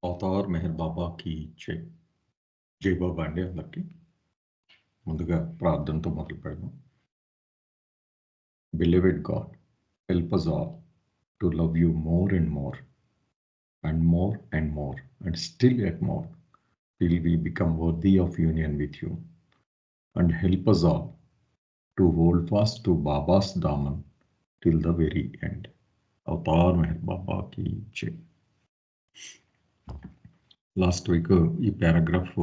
Avatar Meher బాబాకి జై. జై బాబా అండి అందరికి. ముందుగా ప్రార్థనతో మొదలు పెడదాం. Beloved God, help us all to love you more and more and more and more and still yet more till we become worthy of union with you, and help us all to hold fast to Baba's Daman till the very end. Avatar Meher బాబాకి జై. Last week ఈ paragraph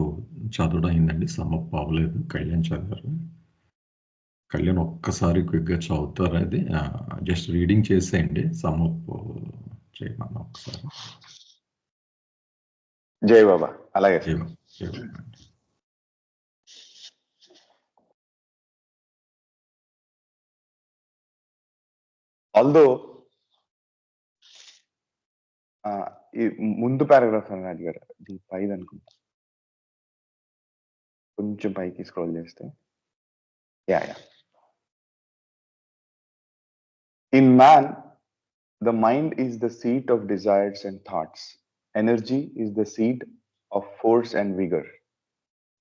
చదవడం అయిందండి, sum up అవ్వలేదు. కళ్యాణ్ చదివారు. కళ్యాణ్ ఒక్కసారి క్విక్గా చదువుతారు, అది జస్ట్ రీడింగ్ చేసేయండి, సమ్మప్ చేయమన్నా ఒకసారి. జై బాబా. అలాగే జై బాబా. జై బాబా. ఆల్దో ఈ ముందు పారాగ్రాఫ్ అని అడిగారు, ఇది పైది అనుకుంటా, కొంచెం పైకి స్క్రోల్ చేస్తే. Yeah in man the mind is the seat of desires and thoughts. Energy is the seat of force and vigour.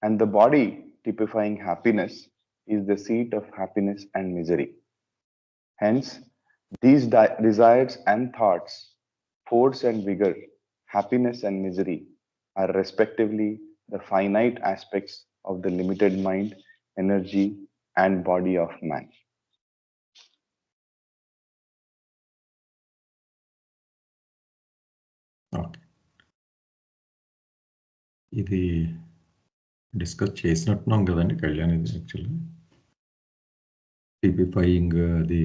And the body, typifying happiness, is the seat of happiness and misery. Hence, these desires and thoughts, force and vigor, happiness and misery, are respectively the finite aspects of the limited mind, energy, and body of man. Okay, ఇది discuss చేసినట్టున్నాం కదండి కళ్యాణ్. ఇది actually టిపిఫైయింగ్ అది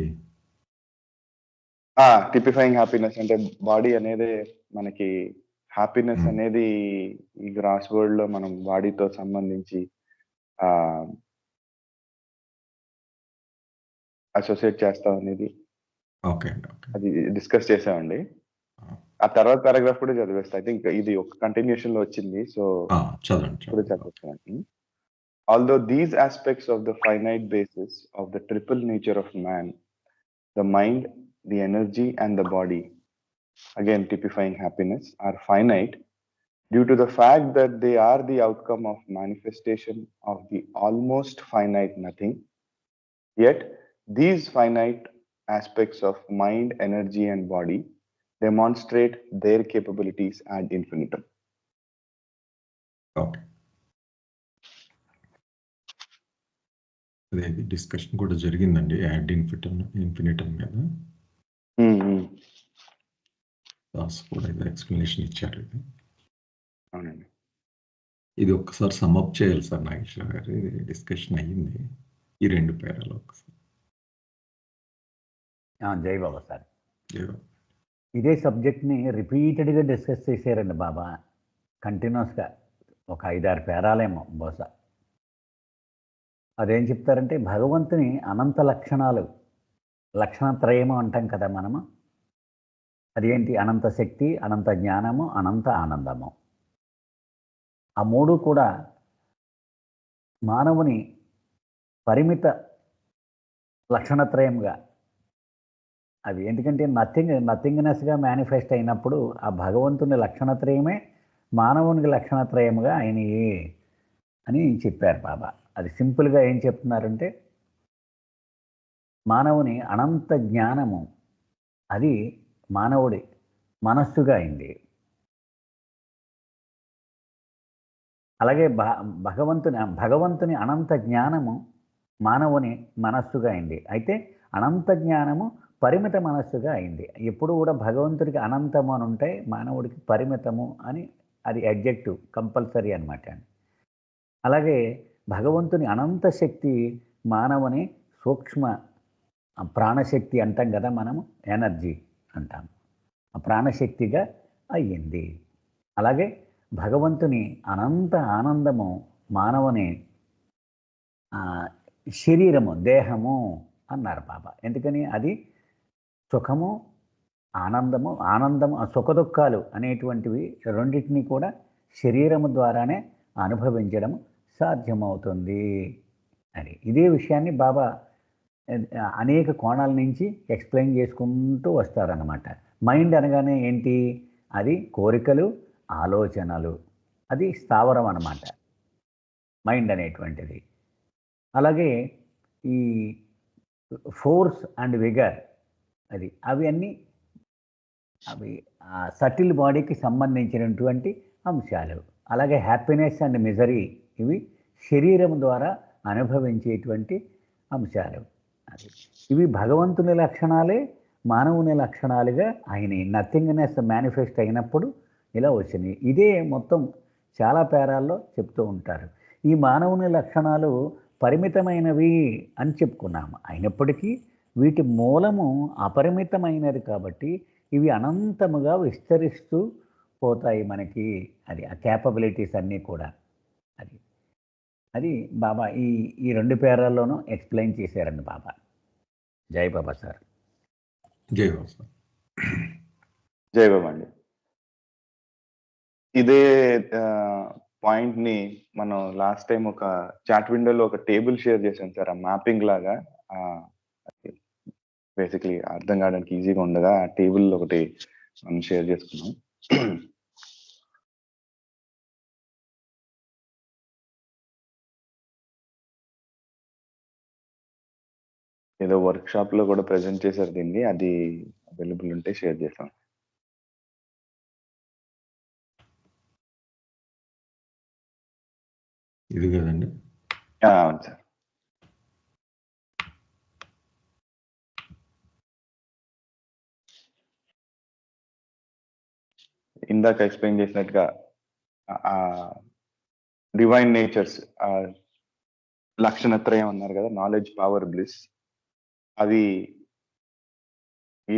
టిపిఫైయింగ్ happiness అంటే body అనేది మనకి happiness అనేది ఈ gross world లో మనం బాడీతో సంబంధించి అసోసియేట్ చేస్తాం అనేది ఓకే అది డిస్కస్ చేసామండి. ఆ తర్వాత పారాగ్రాఫ్ కూడా చదివేస్తా. ఐ థింక్ ఇది ఒక కంటిన్యూషన్ లో వచ్చింది, సో ఇప్పుడు చదివిస్తాను. Although these aspects of the finite basis of the triple nature of man, the mind, the energy, and the body, again typifying happiness, are finite due to the fact that they are the outcome of manifestation of the almost finite nothing. Yet, these finite aspects of mind, energy, and body demonstrate their capabilities ad infinitum. Okay, అదే discussion కూడా జరిగిందండి add Infinitum మీద. దాస్ కూడా ఇది explanation ఇచ్చారు. ఇది అవునండి, ఇది ఒక్కసారి సమ్అప్ చేయాలి సార్ నాగేశ్వర గారు. ఇది డిస్కషన్ అయ్యింది ఈ రెండు పేరాలు ఒకసారి. జై బాబా సార్. జై బాబా. ఇదే సబ్జెక్ట్ని రిపీటెడ్గా డిస్కస్ చేశారండి బాబా, కంటిన్యూస్గా ఒక 5-6 పేరాలేమో బహుశా. అదేం చెప్తారంటే భగవంతుని అనంత లక్షణాలు, లక్షణత్రయము అంటాం కదా మనము. అదేంటి? అనంత శక్తి, అనంత జ్ఞానము, అనంత ఆనందము. ఆ మూడు కూడా మానవుని పరిమిత లక్షణత్రయంగా అవి, ఎందుకంటే నథింగ్నెస్గా మేనిఫెస్ట్ అయినప్పుడు ఆ భగవంతుని లక్షణత్రయమే మానవునికి లక్షణత్రయముగా అయినయే అని చెప్పారు బాబా. అది సింపుల్గా ఏం చెప్తున్నారంటే మానవుని అనంత జ్ఞానము అది మానవుడి మనస్సుగా అయింది. అలాగే భగవంతుని అనంత జ్ఞానము మానవుని మనస్సుగా అయింది. అయితే అనంత జ్ఞానము పరిమిత మనస్సుగా అయింది. ఎప్పుడు కూడా భగవంతుడికి అనంతము అని ఉంటాయి, మానవుడికి పరిమితము అని అది అడ్జెక్టివ్ కంపల్సరీ అనమాట. అలాగే భగవంతుని అనంత శక్తి మానవుని సూక్ష్మ ప్రాణశక్తి అంటాం కదా మనము, ఎనర్జీ అంటాం, ఆ ప్రాణశక్తిగా అయ్యింది. అలాగే భగవంతుని అనంత ఆనందము మానవుని శరీరము, దేహము అన్నారు బాబా. ఎందుకని? అది సుఖము, ఆనందము, సుఖ దుఃఖాలు అనేటువంటివి రెండింటినీ కూడా శరీరము ద్వారానే అనుభవించడం సాధ్యమవుతుంది అని. ఇదే విషయాన్ని బాబా అనేక కోణాల నుంచి ఎక్స్ప్లెయిన్ చేసుకుంటూ వస్తారన్నమాట. మైండ్ అనగానే ఏంటి? అది కోరికలు, ఆలోచనలు, అది స్థావరం అన్నమాట మైండ్ అనేటువంటిది. అలాగే ఈ ఫోర్స్ అండ్ విగర్, అవి అన్నీ సటిల్ బాడీకి సంబంధించినటువంటి అంశాలు. అలాగే హ్యాపీనెస్ అండ్ మిజరీ, ఇవి శరీరం ద్వారా అనుభవించేటువంటి అంశాలు. ఇవి భగవంతుని లక్షణాలే మానవుని లక్షణాలుగా ఆయన నథింగ్నెస్ మేనిఫెస్ట్ అయినప్పుడు ఇలా వచ్చినాయి. ఇదే మొత్తం చాలా పేరాల్లో చెప్తూ ఉంటారు. ఈ మానవుని లక్షణాలు పరిమితమైనవి అని చెప్పుకున్నాము. అయినప్పటికీ వీటి మూలము అపరిమితమైనది కాబట్టి ఇవి అనంతముగా విస్తరిస్తూ పోతాయి మనకి. అది ఆ క్యాపబిలిటీస్ అన్నీ కూడా అది బాబా ఈ 2 పేరాల్లోనూ ఎక్స్ప్లెయిన్ చేశారండి బాబా. జై బాబా సార్. జై బాబా సార్. జై బాబా అండి. ఇదే పాయింట్ ని మనం లాస్ట్ టైం ఒక చాట్ విండోలో ఒక టేబుల్ షేర్ చేసాం సార్. ఆ మ్యాపింగ్ లాగా బేసిక్లీ అర్థం కావడానికి ఈజీగా ఉండగా ఆ టేబుల్ ఒకటి మనం షేర్ చేసుకున్నాం. ఏదో వర్క్ షాప్ లో కూడా ప్రెజెంట్ చేశారు దీన్ని, అది అవైలబుల్ ఉంటే షేర్ చేస్తాం. ఇది కదండి. అవును సార్. ఇందాక ఎక్స్ప్లెయిన్ చేసినట్టుగా డివైన్ నేచర్స్ లక్షణత్రయం అన్నారు కదా, నాలెడ్జ్, పవర్, బ్లిస్, అవి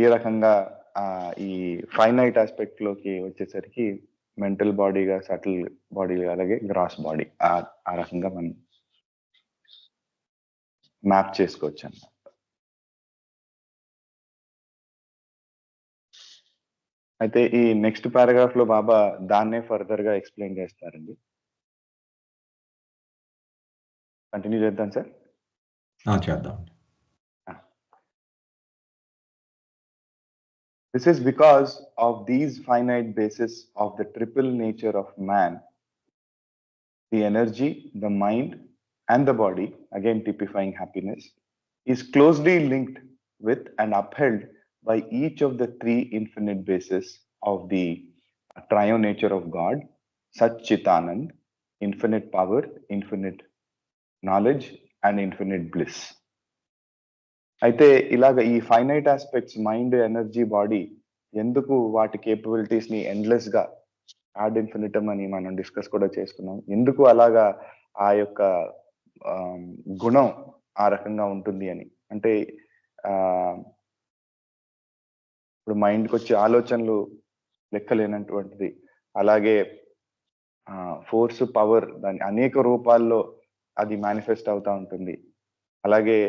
ఏ రకంగా ఈ ఫైనైట్ ఆస్పెక్ట్ లోకి వచ్చేసరికి మెంటల్ బాడీగా, సటిల్ బాడీగా, అలాగే గ్రాస్ బాడీ ఆ రకంగా మనం మ్యాప్ చేసుకోవచ్చు అన్నమాట. అయితే ఈ నెక్స్ట్ పారాగ్రాఫ్ లో బాబా దాన్నే ఫర్దర్ గా ఎక్స్ప్లెయిన్ చేస్తారండి. కంటిన్యూ చేద్దాం సార్. చేద్దాం. This is because of these finite bases of the triple nature of man, the energy, the mind, and the body, again typifying happiness, is closely linked with and upheld by each of the 3 infinite bases of the triune nature of God, Satchitanand, infinite power, infinite knowledge, and infinite bliss. అయితే ఇలాగ ఈ finite aspects mind, energy, body ఎందుకు వాటి capabilities ని endless గా add Infinitum అని మనం discuss కూడా చేసుకున్నాం. ఎందుకు అలాగా ఆ యొక్క గుణం ఆ రకంగా ఉంటుంది అని అంటే, ఇప్పుడు మైండ్కి వచ్చే ఆలోచనలు లెక్కలేనటువంటిది, అలాగే ఫోర్స్, పవర్ దాని అనేక రూపాల్లో అది మేనిఫెస్ట్ అవుతా ఉంటుంది. అలాగే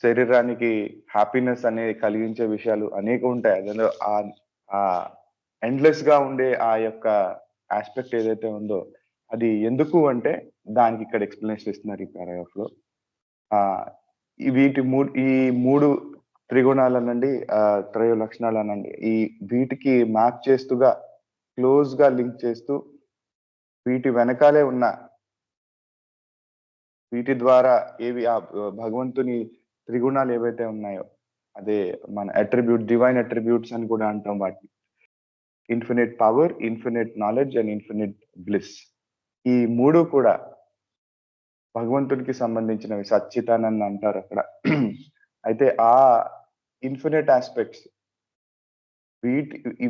శరీరానికి హ్యాపీనెస్ అనేది కలిగించే విషయాలు అనేక ఉంటాయి. అందులో ఆ ఎండ్లెస్ గా ఉండే ఆ యొక్క ఆస్పెక్ట్ ఏదైతే ఉందో అది ఎందుకు అంటే దానికి ఇక్కడ ఎక్స్ప్లెనేషన్ ఇస్తున్నారు ఈ పారాగ్రాఫ్ లో. ఈ మూడు త్రిగుణాలనండి, త్రయ లక్షణాలు అనండి, ఈ వీటికి మ్యాప్ చేస్తూగా క్లోజ్ గా లింక్ చేస్తూ వీటి వెనకాలే ఉన్న వీటి ద్వారా ఏవి ఆ భగవంతుని త్రిగుణాలు ఏవైతే ఉన్నాయో అదే మన అట్రిబ్యూట్, డివైన్ అట్రిబ్యూట్స్ అని కూడా అంటాం వాటిని. Infinite power, infinite knowledge and infinite bliss, ఈ మూడు కూడా భగవంతుడికి సంబంధించినవి, సచ్చితానని అంటారు అక్కడ. అయితే ఆ ఇన్ఫినిట్ ఆస్పెక్ట్స్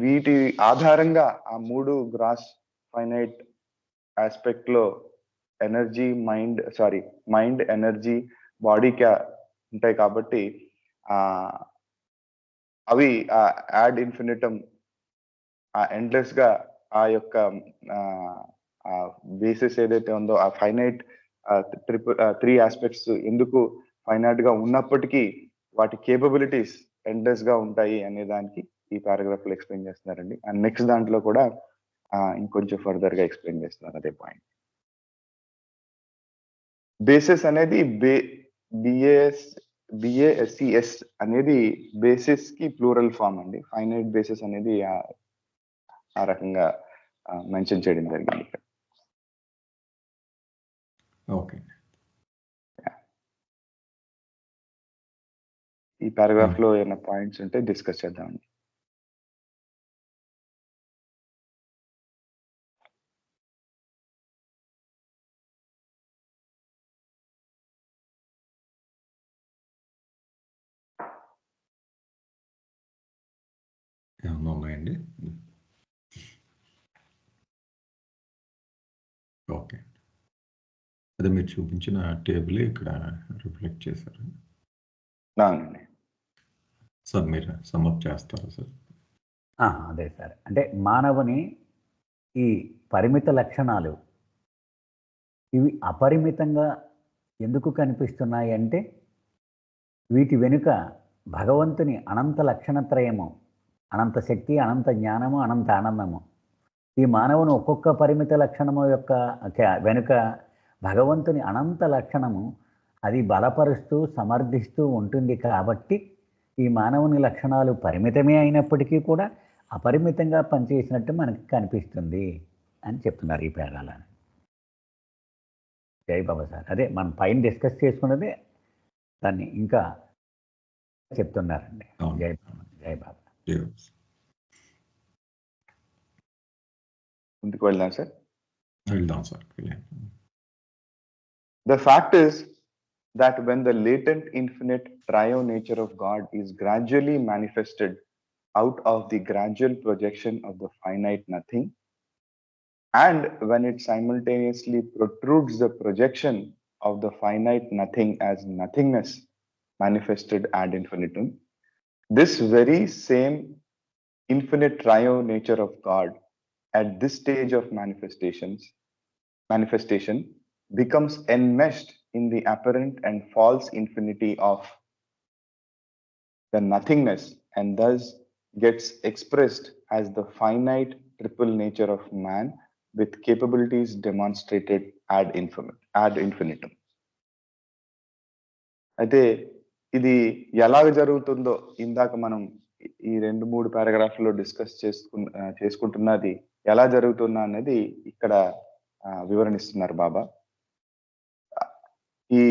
వీటి ఆధారంగా ఆ మూడు గ్రాస్ ఫైనైట్ ఆస్పెక్ట్ లో ఎనర్జీ, మైండ్, ఎనర్జీ, బాడీకి ఉంటాయి కాబట్టి అవి యాడ్ ఇన్ఫినిటమ్ ఎండ్లెస్ గా ఆ యొక్క బేసిస్ ఏదైతే ఉందో ఆ ఫైనైట్ 3 ఆస్పెక్ట్స్ ఎందుకు ఫైనైట్ గా ఉన్నప్పటికీ వాటి కేపబిలిటీస్ ఎండ్లెస్ గా ఉంటాయి అనే దానికి ఈ పారాగ్రాఫ్ లో ఎక్స్ప్లెయిన్ చేస్తున్నారండి. అండ్ నెక్స్ట్ దాంట్లో కూడా ఇంకొంచెం ఫర్దర్ గా ఎక్స్ప్లెయిన్ చేస్తున్నారు అదే పాయింట్. బేసిస్ అనేది BASES అనేది బేసిస్ కి ప్లూరల్ ఫామ్ అండి. ఫైనైట్ బేసిస్ అనేది ఆ రకంగా మెన్షన్ చేయడం జరిగింది ఇక్కడ. ఓకే. ఈ పారాగ్రాఫ్ లో ఏమైనా పాయింట్స్ ఉంటే డిస్కస్ చేద్దామండి. ఏమన్నా ఉన్నాయండి? ఓకే. అదే మీరు చూపించిన టేబుల్ ఇక్కడ రిఫ్లెక్ట్ చేశారు. అవునండి సార్ మీరు సమ్అప్ చేస్తారా సార్? అదే సార్. అంటే మానవుని ఈ పరిమిత లక్షణాలు ఇవి అపరిమితంగా ఎందుకు కనిపిస్తున్నాయి అంటే వీటి వెనుక భగవంతుని అనంత లక్షణత్రయము, అనంత శక్తి, అనంత జ్ఞానము, అనంత ఆనందము. ఈ మానవుని ఒక్కొక్క పరిమిత లక్షణము యొక్క వెనుక భగవంతుని అనంత లక్షణము అది బలపరుస్తూ సమర్థిస్తూ ఉంటుంది. కాబట్టి ఈ మానవుని లక్షణాలు పరిమితమే అయినప్పటికీ కూడా అపరిమితంగా పనిచేసినట్టు మనకి కనిపిస్తుంది అని చెప్తున్నారు ఈ పేరాలని. జై బాబా సార్. అదే మనం పైన డిస్కస్ చేసుకున్నదే దాన్ని ఇంకా చెప్తున్నారండి. జై బాబా. జై బాబా. ముందుకు వెళ్దాం సార్. వెళ్దాం sir. The fact is that when the latent infinite triune nature of God is gradually manifested out of the gradual projection of the finite nothing, and when it simultaneously protrudes the projection of the finite nothing as nothingness manifested ad infinitum, this very same infinite triune nature of God at this stage of manifestation becomes enmeshed in the apparent and false infinity of the nothingness, and thus gets expressed as the finite triple nature of man with capabilities demonstrated ad infinitum. అయితే ఇది ఎలాగ జరుగుతుందో ఇందాక మనం ఈ 2-3 పారాగ్రాఫ్లో discuss చేసుకుంటున్నది ఎలా జరుగుతున్నా అనేది ఇక్కడ వివరణిస్తున్నారు బాబా. ఈ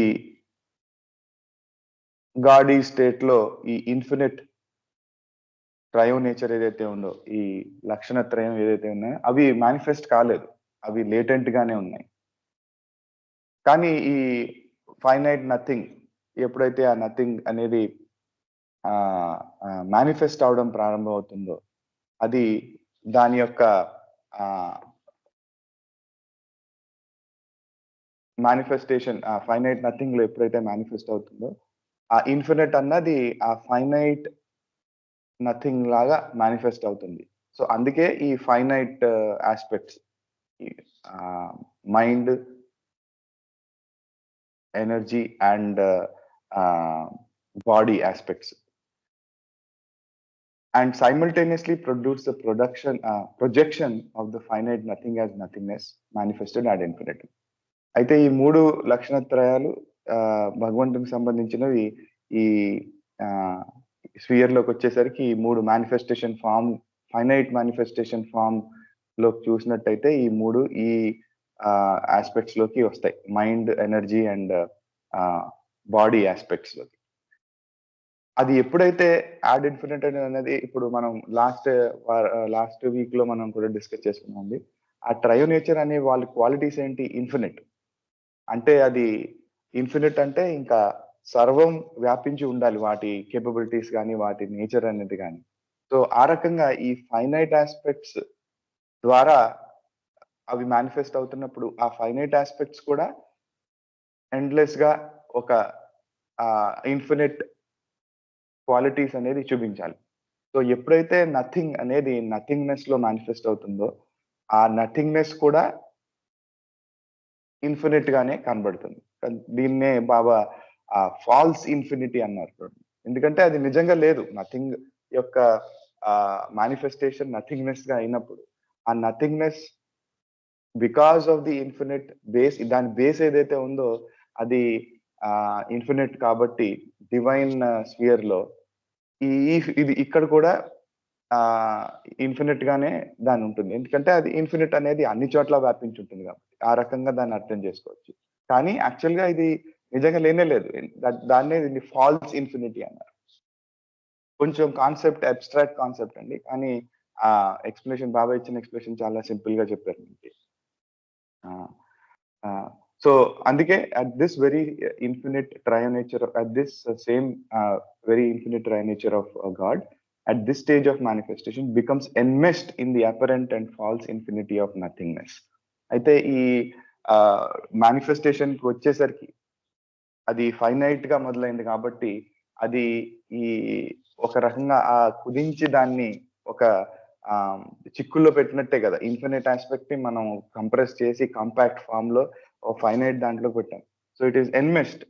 గాడీ స్టేట్ లో ఈ ఇన్ఫినిట్ ట్రయో నేచర్ ఏదైతే ఉందో, ఈ లక్షణత్రయం ఏదైతే ఉన్నాయో అవి మేనిఫెస్ట్ కాలేదు, అవి లేటెంట్ గానే ఉన్నాయి. కానీ ఈ ఫైనైట్ నథింగ్ ఎప్పుడైతే ఆ నథింగ్ అనేది మేనిఫెస్ట్ అవడం ప్రారంభం అవుతుందో, అది దాని యొక్క మేనిఫెస్టేషన్ ఆ ఫైనైట్ నథింగ్ లో ఎప్పుడైతే మేనిఫెస్ట్ అవుతుందో ఆ ఇన్ఫినిట్ అన్నది ఆ ఫైనైట్ నథింగ్ లాగా మేనిఫెస్ట్ అవుతుంది. సో అందుకే ఈ finite aspects, mind, energy and body aspects, and simultaneously produce the projection of the finite nothing as nothingness manifested ad infinitum. అయితే ఈ 3 లక్షణత్రయాలు భగవంతునికి సంబంధించినవి ఈ స్పియర్ లోకి వచ్చేసరికి ఈ 3 manifestation form, finite manifestation form లో చూసినట్టయితే ఈ 3 ఈ ఆస్పెక్ట్స్ లోకి వస్తాయి, mind, energy and body aspects లోకి. అది ఎప్పుడైతే యాడ్ ఇన్ఫినిట్ అనేది ఇప్పుడు మనం లాస్ట్ వీక్ లో మనం కూడా డిస్కస్ చేసుకున్నాం. ఆ ట్రయో నేచర్ అనే వాళ్ళ క్వాలిటీస్ ఏంటి? ఇన్ఫినిట్ అంటే అది ఇన్ఫినిట్ అంటే ఇంకా సర్వం వ్యాపించి ఉండాలి, వాటి కేపబిలిటీస్ కానీ వాటి నేచర్ అనేది కానీ. సో ఆ రకంగా ఈ ఫైనైట్ ఆస్పెక్ట్స్ ద్వారా అవి మేనిఫెస్ట్ అవుతున్నప్పుడు ఆ ఫైనైట్ ఆస్పెక్ట్స్ కూడా ఎండ్లెస్ గా ఒక ఇన్ఫినిట్ క్వాలిటీస్ అనేది చూపించాలి. సో ఎప్పుడైతే నథింగ్ అనేది నథింగ్నెస్ లో మేనిఫెస్ట్ అవుతుందో ఆ నథింగ్నెస్ కూడా ఇన్ఫినిట్ గానే కనబడుతుంది. దీన్నే బాబా ఫాల్స్ ఇన్ఫినిటీ అన్నారు. ఎందుకంటే అది నిజంగా లేదు. నథింగ్ యొక్క మేనిఫెస్టేషన్ నథింగ్నెస్ గా అయినప్పుడు ఆ nothingness because of the infinite base, దాని బేస్ ఏదైతే ఉందో అది ఇన్ఫినిట్ కాబట్టి డివైన్ స్పియర్ లో ఇది ఇక్కడ కూడా ఇన్ఫినిట్ గానే దాని ఉంటుంది. ఎందుకంటే అది ఇన్ఫినిట్ అనేది అన్ని చోట్ల వ్యాపించి ఉంటుంది కాబట్టి ఆ రకంగా దాన్ని అర్థం చేసుకోవచ్చు. కానీ యాక్చువల్ గా ఇది నిజంగా లేనే లేదు. దాన్నే ఇది ఫాల్స్ ఇన్ఫినిటీ అన్నారు. కొంచెం కాన్సెప్ట్ అబ్స్ట్రాక్ట్ కాన్సెప్ట్ అండి. కానీ ఆ ఎక్స్ప్లెనేషన్ బాబా ఇచ్చిన ఎక్స్ప్లెనేషన్ చాలా సింపుల్ గా చెప్పారు మనకి. సో అందుకే at this very infinite trio nature, at this same very infinite trio nature of God, at this stage of manifestation becomes enmeshed in the apparent and false infinity of nothingness. అయితే ఈ manifestation కి వచ్చేసరికి అది finite గా మొదలైంది కాబట్టి అది ఈ ఒక రకంగా ఆ కుదించి దాన్ని ఒక చిక్కుల్లో పెట్టినట్టే కదా. ఇన్ఫినిట్ ఆస్పెక్ట్ ని మనం కంప్రెస్ చేసి కాంపాక్ట్ ఫామ్ లో ఫైనైట్ దాంట్లో పెట్టాం. So it is enmeshed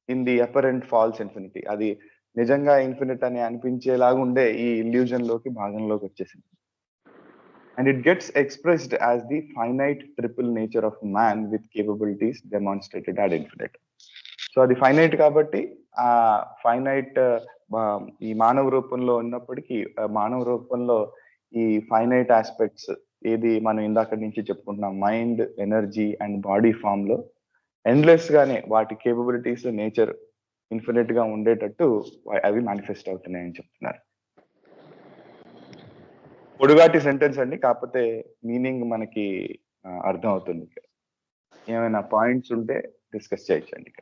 in the apparent false infinity. అది నిజంగా ఇన్ఫినిట్ అని అనిపించేలాగా ఉండే ఈ ఇల్యూజన్ లోకి భాగంలోకి వచ్చేసింది. And it gets expressed as the finite triple nature of man with capabilities demonstrated at infinite. So అది ఫైనైట్ కాబట్టి ఆ ఫైనైట్ ఈ మానవ రూపంలో ఉన్నప్పటికీ మానవ రూపంలో ఈ ఫైనైట్ ఆస్పెక్ట్స్ ఏది మనం ఇందాక నుంచి చెప్పుకుంటున్నాం mind, energy and body form లో ఎండ్లెస్ గానే వాటి కేపబిలిటీస్, నేచర్ ఇన్ఫినిట్ గా ఉండేటట్టు అవి మేనిఫెస్ట్ అవుతున్నాయని చెప్తున్నారు. పొడుగాటి సెంటెన్స్ అండి, కాకపోతే మీనింగ్ మనకి అర్థం అవుతుంది. ఏమైనా పాయింట్స్ ఉంటే డిస్కస్ చేయొచ్చండి.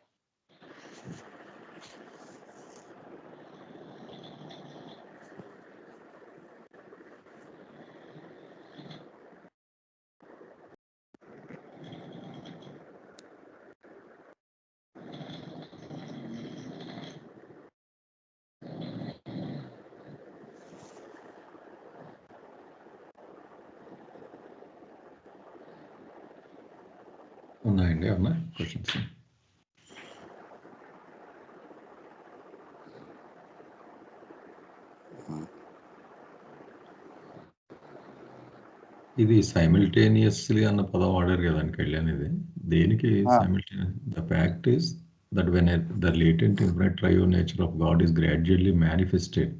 ఉన్నాయండి అన్న క్వశ్చన్స్? ఇది సైమిల్టేనియస్లీ అన్న పదం వాడారు కదండి కళ్యాణ్. ఇది దేనికి simultaneous? The fact is that when the latent infinite triune nature of God is gradually manifested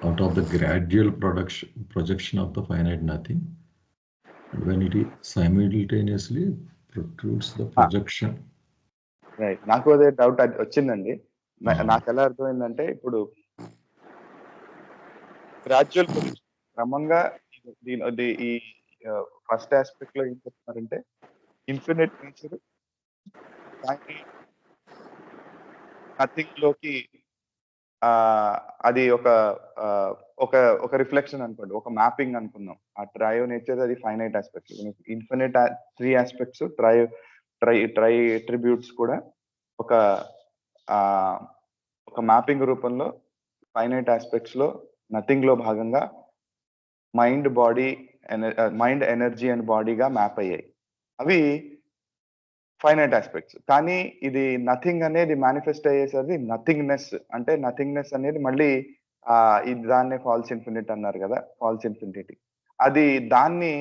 out of the gradual projection of the finite nothing, and when it is simultaneously protrudes the projection. Right, నాకు అదే doubt వచ్చిందండి. నాకు ఎలా అర్థమైందంటే ఇప్పుడు gradual క్రమంగా ఈ first aspect లో ఏం చెప్తున్నారంటే ఇన్ఫినిట్ నేచర్ నథింగ్ లోకి అది ఒక ఒక రిఫ్లెక్షన్ అనుకోండి, ఒక మ్యాపింగ్ అనుకుందాం. ఆ ట్రయో నేచర్ అది finite aspect, infinite 3 aspects try attributes కూడా ఒక మ్యాపింగ్ రూపంలో ఫైనైట్ ఆస్పెక్ట్స్ లో నథింగ్ లో భాగంగా మైండ్, ఎనర్జీ అండ్ బాడీగా మ్యాప్ అయ్యాయి. అవి ఫైనైట్ ఆస్పెక్ట్స్. కానీ ఇది నథింగ్ అనేది మేనిఫెస్ట్ అయ్యేసరికి నథింగ్నెస్, అంటే నథింగ్నెస్ అనేది మళ్ళీ ఇది దాన్నే ఫాల్స్ ఇన్ఫినిట్ అన్నారు కదా, ఫాల్స్ ఇన్ఫినిటీ. అది దాన్ని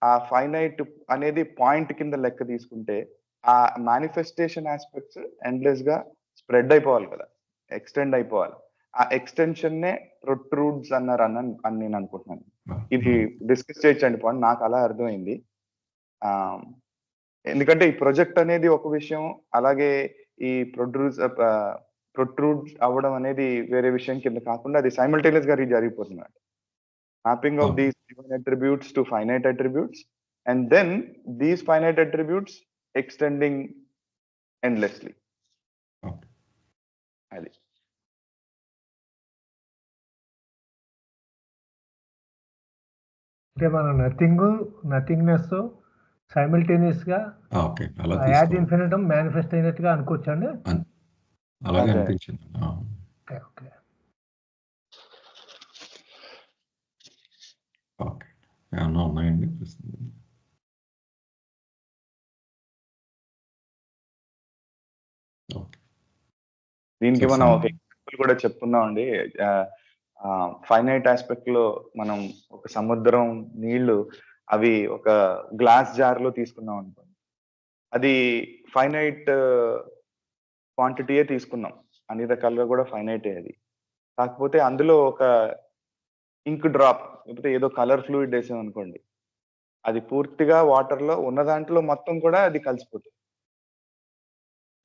ఆ ఫైనైట్ అనేది పాయింట్ కింద లెక్క తీసుకుంటే ఆ మేనిఫెస్టేషన్ ఆస్పెక్ట్స్ ఎండ్లెస్ గా స్ప్రెడ్ అయిపోవాలి కదా, ఎక్స్టెండ్ అయిపోవాలి. ఆ ఎక్స్టెన్షన్ నే ప్రొట్రూడ్స్ అన్నారు అని నేను అనుకుంటున్నాను. ఇది డిస్కస్ చేయొచ్చండి పాయింట్, నాకు అలా అర్థమైంది. ఎందుకంటే ఈ ప్రొజెక్ట్ అనేది ఒక విషయం, అలాగే ఈ ప్రొట్రూడ్ అవ్వడం అనేది వేరే విషయం కింద కాకుండా అది సైమల్టేనియస్ గా జరిగిపోతున్నాడు. Mapping of these given attributes to finite attributes and then these finite attributes extending endlessly. అది అంటే మన నథింగ్నెస్ సైమల్టేనియస్ గా యాడ్ ఇన్ఫినిటం మేనిఫెస్ట్ అయినట్టుగా అనుకోవచ్చండి. అలాగే అనిపించింది. ఓకే, ఏమన్నా ఉన్నాయండి? దీనికి మనం ఒక ఎగ్జాంపుల్ కూడా చెప్పుకున్నాం అండి. ఫైనైట్ ఆస్పెక్ట్ లో మనం ఒక సముద్రం నీళ్లు అవి ఒక గ్లాస్ జార్ లో తీసుకున్నాం అనుకోండి, అది ఫైనైట్ క్వాంటిటీయే తీసుకున్నాం, అన్ని రకాలుగా కూడా ఫైనైటే అది. కాకపోతే అందులో ఒక ఇంక్ డ్రాప్ లేకపోతే ఏదో కలర్ ఫ్లూయిడ్ వేసాం అనుకోండి, అది పూర్తిగా వాటర్లో ఉన్న దాంట్లో మొత్తం కూడా అది కలిసిపోతుంది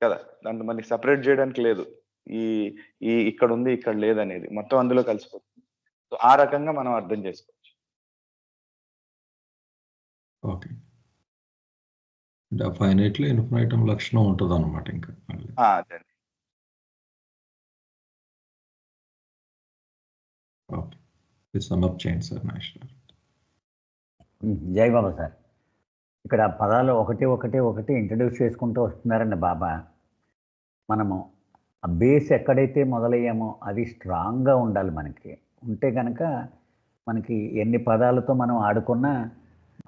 కదా. దాంట్లో మళ్ళీ సపరేట్ చేయడానికి లేదు, ఈ ఈ ఇక్కడ ఉంది ఇక్కడ లేదనేది, మొత్తం అందులో కలిసిపోతుంది. సో ఆ రకంగా మనం అర్థం చేసుకోవచ్చు. ఓకే, ఫైనైట్లో ఇన్ఫినైటం లక్షణం ఉంటుంది అనమాట ఇంకా. అదే. ఓకే, సమ్అప్ చేయండి సార్ నాగేశ్వర్. జై బాబా సార్. ఇక్కడ పదాలు ఒకటి ఇంట్రడ్యూస్ చేసుకుంటూ వస్తున్నారండి బాబా. మనము ఆ బేస్ ఎక్కడైతే మొదలయ్యామో అది స్ట్రాంగ్గా ఉండాలి మనకి. ఉంటే కనుక మనకి ఎన్ని పదాలతో మనం ఆడుకున్నా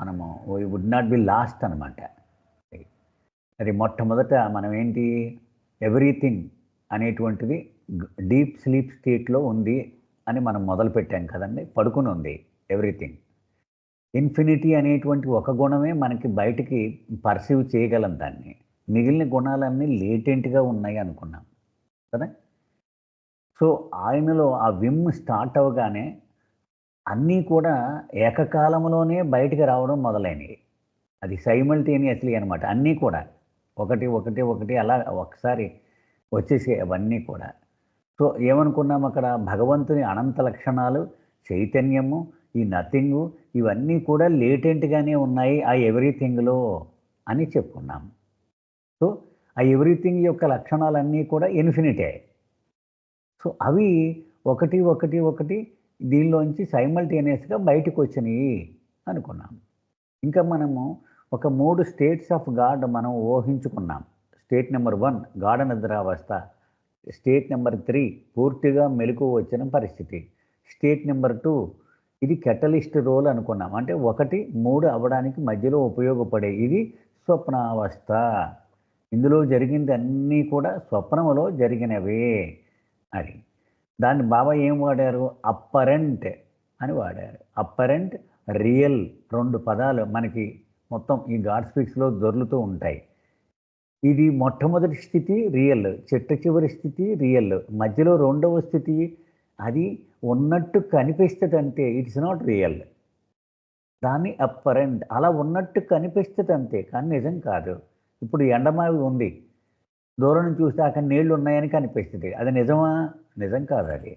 మనము we would not be lost అనమాట. అది మొట్టమొదట మనం ఏంటి, ఎవ్రీథింగ్ అనేటువంటిది డీప్ స్లీప్ స్టేట్లో ఉంది అని మనం మొదలు పెట్టాం కదండి. పడుకుని ఉంది ఎవ్రీథింగ్. ఇన్ఫినిటీ అనేటువంటి ఒక గుణమే మనకి బయటికి పర్సీవ్ చేయగలం దాన్ని. మిగిలిన గుణాలన్నీ లేటెంట్గా ఉన్నాయి అనుకున్నాం కదా. సో ఆయనలో ఆ విమ్ స్టార్ట్ అవ్వగానే అన్నీ కూడా ఏకకాలంలోనే బయటికి రావడం మొదలైనవి. అది సైమల్టేనియస్లీ అనమాట. అన్నీ కూడా ఒకటి అలా ఒకసారి వచ్చేసి అవన్నీ కూడా. సో ఏమనుకున్నాం అక్కడ, భగవంతుని అనంత లక్షణాలు, చైతన్యము, ఈ నథింగు, ఇవన్నీ కూడా లేటెంట్గానే ఉన్నాయి ఆ ఎవ్రీథింగ్లో అని చెప్పుకున్నాం. సో ఆ ఎవ్రీథింగ్ యొక్క లక్షణాలన్నీ కూడా ఇన్ఫినిటే. సో అవి ఒకటి దీనిలోంచి సైమల్టేనియస్గా బయటకు వచ్చినాయి అనుకున్నాం. ఇంకా మనము ఒక 3 స్టేట్స్ ఆఫ్ గాడ్ మనం ఊహించుకున్నాం. స్టేట్ నెంబర్ 1 గాఢ నిద్రావస్థ, స్టేట్ నెంబర్ 3 పూర్తిగా మెలకువ వచ్చిన పరిస్థితి, స్టేట్ నెంబర్ 2 ఇది కెటలిస్ట్ రోల్ అనుకున్నాం. అంటే 1, 3 అవ్వడానికి మధ్యలో ఉపయోగపడే ఇది స్వప్నావస్థ. ఇందులో జరిగింది అన్నీ కూడా స్వప్నంలో జరిగినవే అని. దాన్ని బాబా ఏం వాడారు, అప్పరెంట్ అని వాడారు. అప్పరెంట్, రియల్ 2 పదాలు మనకి మొత్తం ఈ గాడ్ స్పీక్స్లో దొర్లుతూ ఉంటాయి. ఇది మొట్టమొదటి స్థితి రియల్, చిట్ట చివరి స్థితి రియల్, మధ్యలో 2వ స్థితి అది ఉన్నట్టు కనిపిస్తుంది అంతే, ఇట్స్ నాట్ రియల్. దాన్ని అప్పరెంట్, అలా ఉన్నట్టు కనిపిస్తుంది అంతే కానీ నిజం కాదు. ఇప్పుడు ఎండమావి ఉంది, దూరం నుంచి చూస్తే అక్కడ నీళ్లు ఉన్నాయని కనిపిస్తుంది, అది నిజమా? నిజం కాదు అది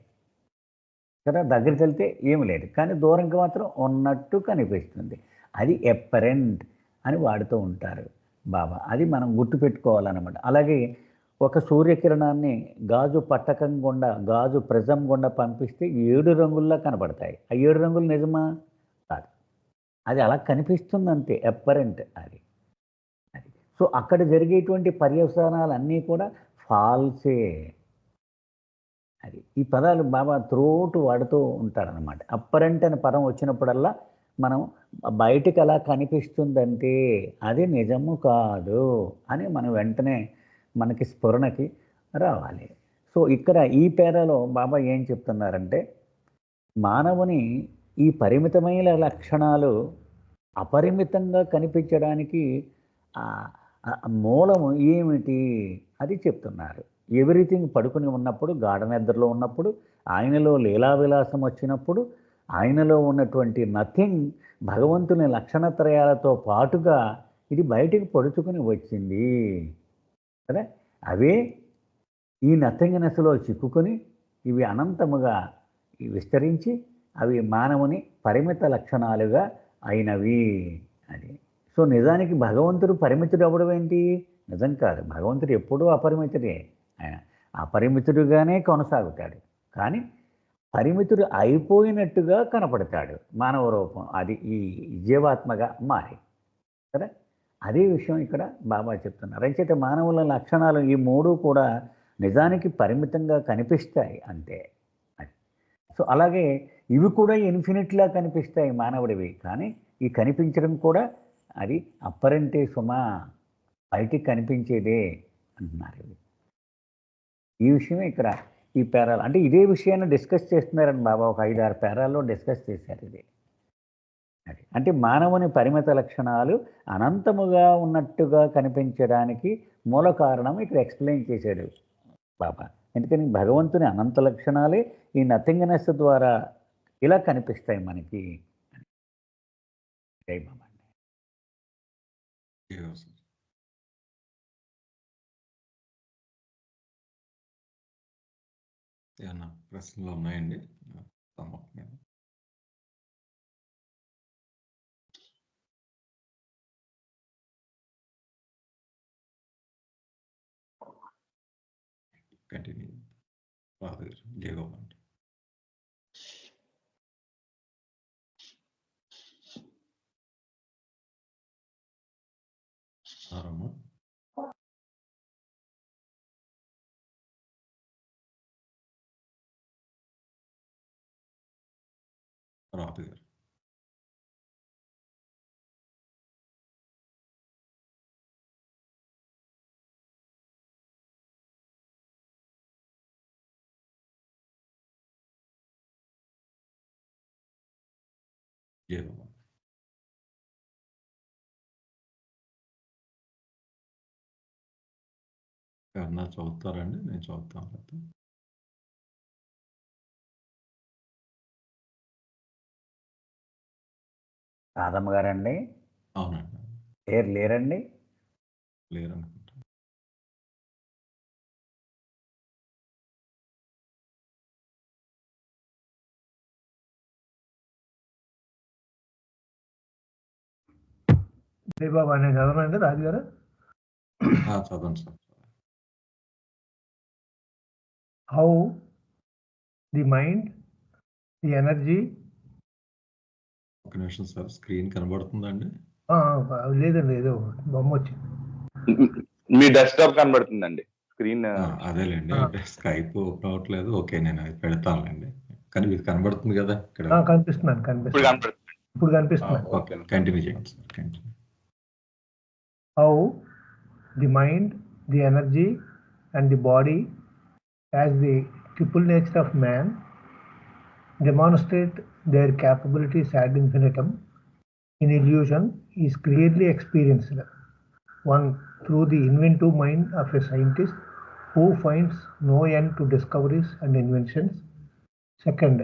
కదా. దగ్గరికి వెళ్తే ఏమి లేదు కానీ దూరంకి మాత్రం ఉన్నట్టు కనిపిస్తుంది, అది అప్పరెంట్ అని వాడుతూ ఉంటారు బాబా. అది మనం గుర్తుపెట్టుకోవాలన్నమాట. అలాగే ఒక సూర్యకిరణాన్ని గాజు పట్టకం గుండా, గాజు ప్రిజం గుండా పంపిస్తే 7 రంగుల్లా కనబడతాయి. ఆ 7 రంగులు నిజమా? కాదు, అది అలా కనిపిస్తుంది అంతే, అప్పరెంట్ అది. సో అక్కడ జరిగేటువంటి పర్యవసానాలన్నీ కూడా ఫాల్సే. అది ఈ పదాలు బాబా త్రోటు వాడుతూ ఉంటారనమాట. అప్పరెంట్ అనే పదం వచ్చినప్పుడల్లా మనం బయటికి అలా కనిపిస్తుందంటే అది నిజము కాదు అని మనం వెంటనే మనకి స్ఫురణకి రావాలి. సో ఇక్కడ ఈ పేరాలో బాబా ఏం చెప్తున్నారంటే, మానవుని ఈ పరిమితమైన లక్షణాలు అపరిమితంగా కనిపించడానికి మూలము ఏమిటి అది చెప్తున్నారు. ఎవ్రీథింగ్ పడుకుని ఉన్నప్పుడు, గాఢ నిద్రలో ఉన్నప్పుడు, ఆయనలో లీలావిలాసం వచ్చినప్పుడు, ఆయనలో ఉన్నటువంటి నథింగ్ భగవంతుని లక్షణత్రయాలతో పాటుగా ఇది బయటికి పొడుచుకుని వచ్చింది కదా. అవే ఈ నథింగ్నెస్లో చిక్కుకొని ఇవి అనంతముగా విస్తరించి అవి మానవుని పరిమిత లక్షణాలుగా అయినవి అని. సో నిజానికి భగవంతుడు పరిమితుడు అవ్వడం ఏంటి? నిజం కాదు. భగవంతుడు ఎప్పుడూ అపరిమితుడే. ఆయన అపరిమితుడుగానే కొనసాగుతాడు కానీ పరిమితుడు అయిపోయినట్టుగా కనపడతాడు మానవ రూపం, అది ఈ జీవాత్మగా మారి కదా. అదే విషయం ఇక్కడ బాబా చెప్తున్నారు. అయితే మానవుల లక్షణాలు ఈ 3 కూడా నిజానికి పరిమితంగా కనిపిస్తాయి అంతే అది. సో అలాగే ఇవి కూడా ఇన్ఫినిట్లా కనిపిస్తాయి మానవుడివి, కానీ ఈ కనిపించడం కూడా అది అప్పరెంటే సుమా, బయటికి కనిపించేదే అంటున్నారు. ఈ విషయమే ఇక్కడ ఈ పేరాలు అంటే ఇదే విషయాన్ని డిస్కస్ చేస్తున్నారని బాబా ఒక 5-6 పేరాల్లో డిస్కస్ చేశారు ఇది. అది అంటే మానవుని పరిమిత లక్షణాలు అనంతముగా ఉన్నట్టుగా కనిపించడానికి మూల కారణం ఇక్కడ ఎక్స్ప్లెయిన్ చేశాడు బాబా. ఎందుకని భగవంతుని అనంత లక్షణాలే ఈ నథింగ్నెస్ ద్వారా ఇలా కనిపిస్తాయి మనకి. జై బాబా. ఏమన్నా ప్రశ్నలు ఉన్నాయండి? కంటిన్యూ. జయగోపాల్. రామా రాజు గారు. ఎవరన్నా చదువుతారండి? నేను చదువుతాను. రాధమ్మ గారండి? అవునండి. లేరండి? లేరనుకుంటా. బాబా నేను చదవనండి రాజు గారు. చదవండి sir. How the mind, the energy. ఒక నిమిషం సార్, స్క్రీన్ కనబడుతుందండి? లేదండి, ఏదో బొమ్మ వచ్చింది. మీ డెస్క్టాప్ కనబడుతుందండి స్క్రీన్. అదేలేండి, స్కైప్ ఓపెన్ అవ్వట్లేదు. ఓకే, నేను అది పెడతానులేండి. కానీ ఇది కనబడుతుంది కదా ఇక్కడ? కనిపిస్తుంది. ఇప్పుడు కనిపిస్తుంది. ఓకే, కంటిన్యూ చేయండి sir. Continue. How the mind, the energy and the body as the triple nature of man demonstrate their capabilities ad infinitum in illusion is clearly experienced. One, through the inventive mind of a scientist who finds no end to discoveries and inventions. Second,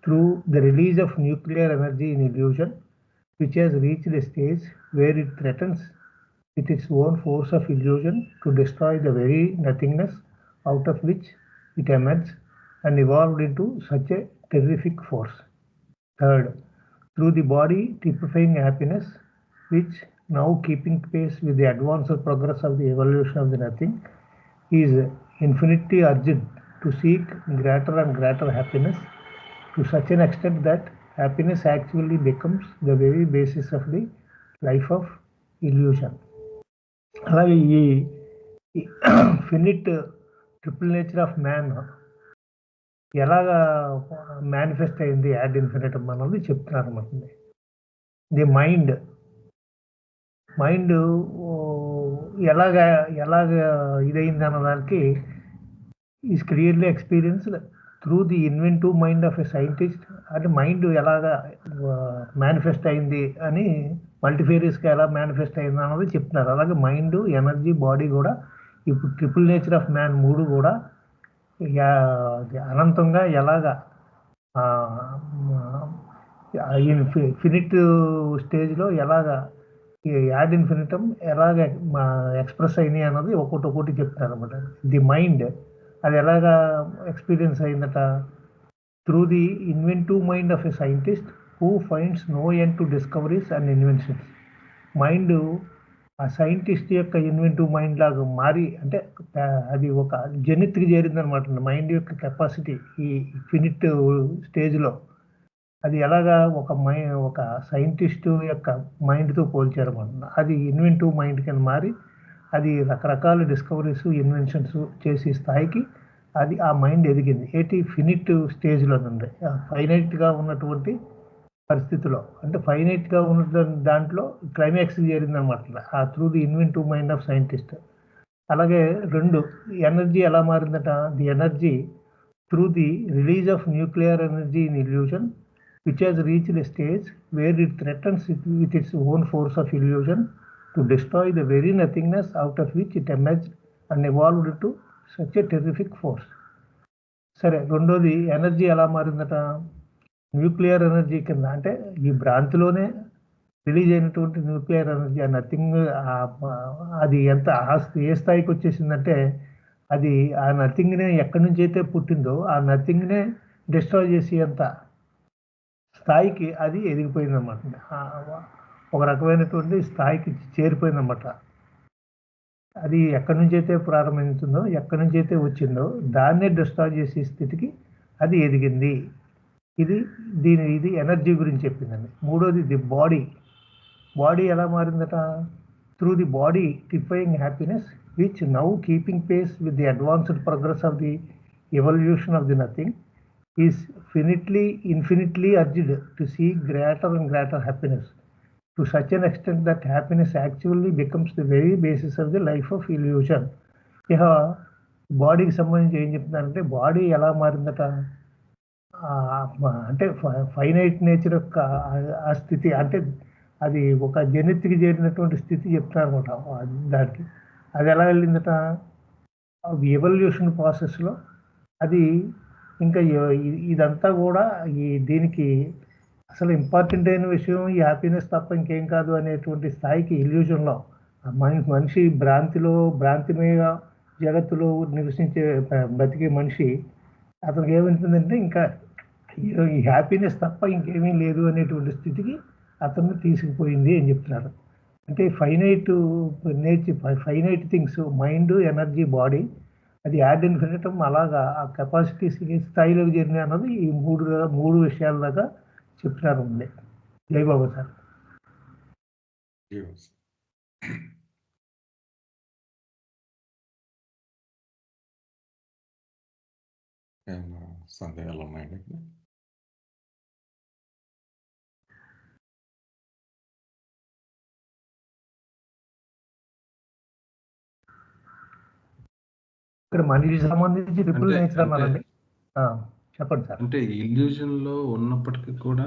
through the release of nuclear energy in illusion, which has reached a stage where it threatens with its own force of illusion to destroy the very nothingness out of which it emerged and evolved into such a terrific force. Third, through the body typifying happiness, which now keeping pace with the advanced progress of the evolution of the nothing, is infinitely urged to seek greater and greater happiness to such an extent that happiness actually becomes the very basis of the life of illusion. అలాగే ఈ finite triple nature of man ఎలాగా manifest అయింది add Infinitum అన్నది చెప్తున్నారు అన్నమాట. The mind ఎలాగా ఇదైంది అన్నదానికి is clearly experienced through the inventive mind of a scientist. అంటే మైండ్ ఎలాగా మేనిఫెస్ట్ అయింది అని, మల్టీఫేరియస్గా ఎలా మేనిఫెస్ట్ అయింది అన్నది చెప్తున్నారు. అలాగే మైండ్, ఎనర్జీ, బాడీ కూడా ఇప్పుడు ట్రిపుల్ నేచర్ ఆఫ్ మ్యాన్ మూడు కూడా అనంతంగా ఎలాగా ఫినిట్ స్టేజ్లో ఎలాగా యాడ్ ఇన్ఫినిటమ్ ఎలాగ ఎక్స్ప్రెస్ అయినాయి అన్నది ఒక్కొక్కటి చెప్తున్నారు అనమాట. ది మైండ్ అది ఎలాగా ఎక్స్పీరియన్స్ అయిందట, through the inventive mind of a scientist who finds no end to discoveries and inventions. Mind ఆ సైంటిస్ట్ యొక్క ఇన్వెంటివ్ మైండ్ లాగా మారి, అంటే అది ఒక జెనిత్కి చేరిందనమాట. మైండ్ యొక్క కెపాసిటీ ఈ ఫినిట్ స్టేజ్లో అది ఎలాగా ఒక సైంటిస్ట్ యొక్క మైండ్తో పోల్చారన్నమాట. అది ఇన్వెంటివ్ మైండ్ కింద మారి అది రకరకాల డిస్కవరీస్, ఇన్వెన్షన్స్ చేసే స్థాయికి అది ఆ మైండ్ ఎదిగింది. ఫినిట్ స్టేజ్లో నుండి ఫైనైట్గా ఉన్నటువంటి పరిస్థితిలో, అంటే ఫైనైట్గా ఉన్న దాంట్లో క్లైమాక్స్ చేరిందనమాట ఆ through the inventive mind of scientist. అలాగే రెండు, ఎనర్జీ ఎలా మారిందట, the energy through the release of nuclear energy in illusion which has reached a stage where it threatens with its own force of illusion to destroy the very nothingness out of which it emerged and evolved to such a terrific force. సరే, రెండోది energy ఎలా మారిందట, nuclear energy కింద, అంటే ఈ భ్రాంతిలోనే release అయినటువంటి nuclear energy, ఆ nothing, అది ఎంత ఏ స్థాయికి వచ్చేసిందంటే అది ఆ నథింగ్నే ఎక్కడి నుంచి అయితే పుట్టిందో ఆ నథింగ్నే డిస్ట్రాయ్ చేసి అంత స్థాయికి అది ఎదిగిపోయిందన్నమాట. ఒక రకమైనటువంటి స్థాయికి చేరిపోయిందన్నమాట. అది ఎక్కడి నుంచి అయితే ప్రారంభించిందో, ఎక్కడి నుంచి అయితే వచ్చిందో దాన్నే డిస్ట్రాయ్ చేసే స్థితికి అది ఎదిగింది. ఇది ఎనర్జీ గురించి చెప్పిందండి. మూడోది ది బాడీ ఎలా మారిందట? త్రూ ది బాడీ టిఫైయింగ్ happiness which now keeping pace with the advanced progress of the evolution of the nothing is infinitely urged to seek greater and greater happiness to such an extent that happiness actually becomes the very basis of the life of illusion. ఇక బాడీకి సంబంధించి ఏం చెప్తున్నారంటే, body ఎలా మారిందట అంటే finite nature యొక్క ఆ స్థితి, అంటే అది ఒక జనిత్కి చేరినటువంటి స్థితి చెప్తున్నారు అనమాట. దానికి అది ఎలా వెళ్ళిందట? ఎవల్యూషన్ ప్రాసెస్లో అది ఇంకా ఇదంతా కూడా దీనికి అసలు ఇంపార్టెంట్ అయిన విషయం ఈ హ్యాపీనెస్ తప్ప ఇంకేం కాదు అనేటువంటి స్థాయికి ఇల్యూజన్లో మనిషి భ్రాంతిమయ జగత్తులో నివసించే బతికే మనిషి, అతనికి ఏమవుతుందంటే ఇంకా ఈ హ్యాపీనెస్ తప్ప ఇంకేమీ లేదు అనేటువంటి స్థితికి అతన్ని తీసుకుపోయింది అని చెప్తున్నారు. అంటే finite things, mind, energy, body, అది యాడ్ ఇన్ఫినిటం అలాగా ఆ కెపాసిటీ స్థాయిలోకి చేరినాయి అన్నది ఈ మూడు విషయాల దాకా చెప్తున్నారు ఉంది. జై బాబా సార్. సందేహాలు ఉన్నాయండి? ఇక్కడ మనిషికి సంబంధించి ట్రిపుల్ నేచర్ అన్నారండి. చెప్పండి సార్. అంటే ఇల్యూజన్ లో ఉన్నప్పటికీ కూడా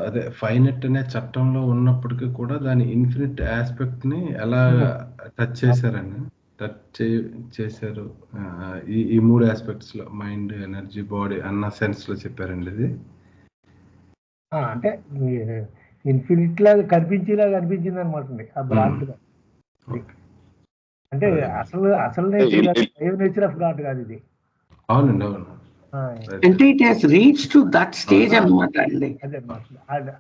అదే ఫైనెట్ అనే చట్టంలో ఉన్నప్పటికీ కూడా దాని ఇన్ఫినిట్ ఆస్పెక్ట్ ని ఎలా టచ్ చేశారండి? చేశారు ఈ మూడు ఆస్పెక్ట్స్ లో, మైండ్, ఎనర్జీ, బాడీ అన్న సెన్స్ లో చెప్పారండి ఇది. అంటే ఇన్ఫినిట్ లాగా కనిపించేలాగా అనిపించింది అనమాట ఆ భ్రాంతిలో. అంటే అసలు నేచర్ ఆఫ్ గాడ్ కాదు ఇది. అవునండి, అవును. అంటే it has reach to that stage అన్నమాట అండి.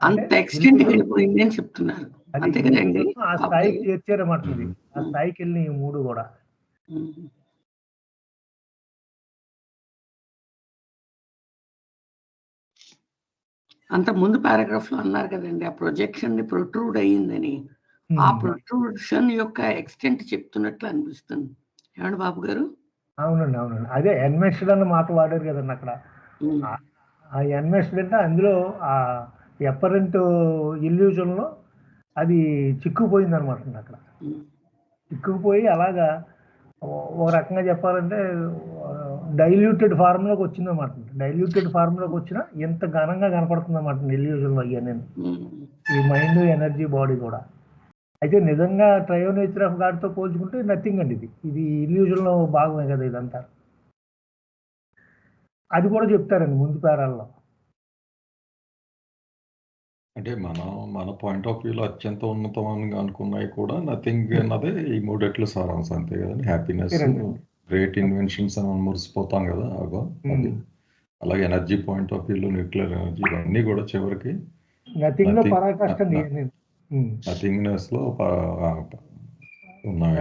అంత ఎక్స్టెంట్ వెళ్ళిపోయింది అని చెప్తున్నారు. అంతే కదండి, ఆ స్థాయికి చేర్చారన్నమాట. ఆ స్థాయికి వెళ్ళిన ఈ మూడు కూడా. అంత ముందు పారాగ్రాఫ్ లో అన్నారు కదండి, ఆ ప్రొజెక్షన్ ని ప్రొట్రూడ్ అయ్యిందని. ఆ ప్రొట్రూషన్ యొక్క ఎక్స్టెంట్ చెప్తున్నట్లు అనిపిస్తుంది. ఏమండి బాబు గారు? అవునండి. అదే ఎన్మెస్డ్ అన్న మాట వాడారు కదండి అక్కడ. ఆ ఎన్మెస్డ్ అంటే అందులో ఆ ఎపరెంట్ ఇల్యూజన్ లో అది చిక్కుపోయింది అనమాట. అక్కడ చిక్కుపోయి అలాగా ఒక రకంగా చెప్పాలంటే డైల్యూటెడ్ ఫార్మ్ లోకి వచ్చింది అనమాట. డైల్యూటెడ్ ఫార్మ్ లోకి వచ్చినా ఎంత ఘనంగా కనపడుతుంది అన్నమాట ఇల్యూజన్ లో అయ్యా నేను, ఈ మైండ్, ఎనర్జీ, బాడీ కూడా. అయితే నిజంగా ట్రయో నేచర్ ఆఫ్ గాడ్ తో పోల్చుకుంటే నథింగ్ అండి. ఇది ఇల్యూజన్ లో భాగమే కదా ఇదంతా. అది కూడా చెప్తారండి ముందు పేరాల్లో. అంటే మన పాయింట్ ఆఫ్ వ్యూలో అత్యంత ఉన్నతమంగా అనుకున్నాయి కూడా నథింగ్ అన్నదే ఈ మూడెట్లు సారాంశం, అంతే కదండి. హ్యాపీనెస్, గ్రేట్ ఇన్వెన్షన్స్ అని మురిసిపోతాం కదా, అది. అలాగే ఎనర్జీ పాయింట్ ఆఫ్ వ్యూలో న్యూక్లియర్ ఎనర్జీ, ఇవన్నీ కూడా చివరికి నథింగ్నెస్ లో ఉన్నాయి.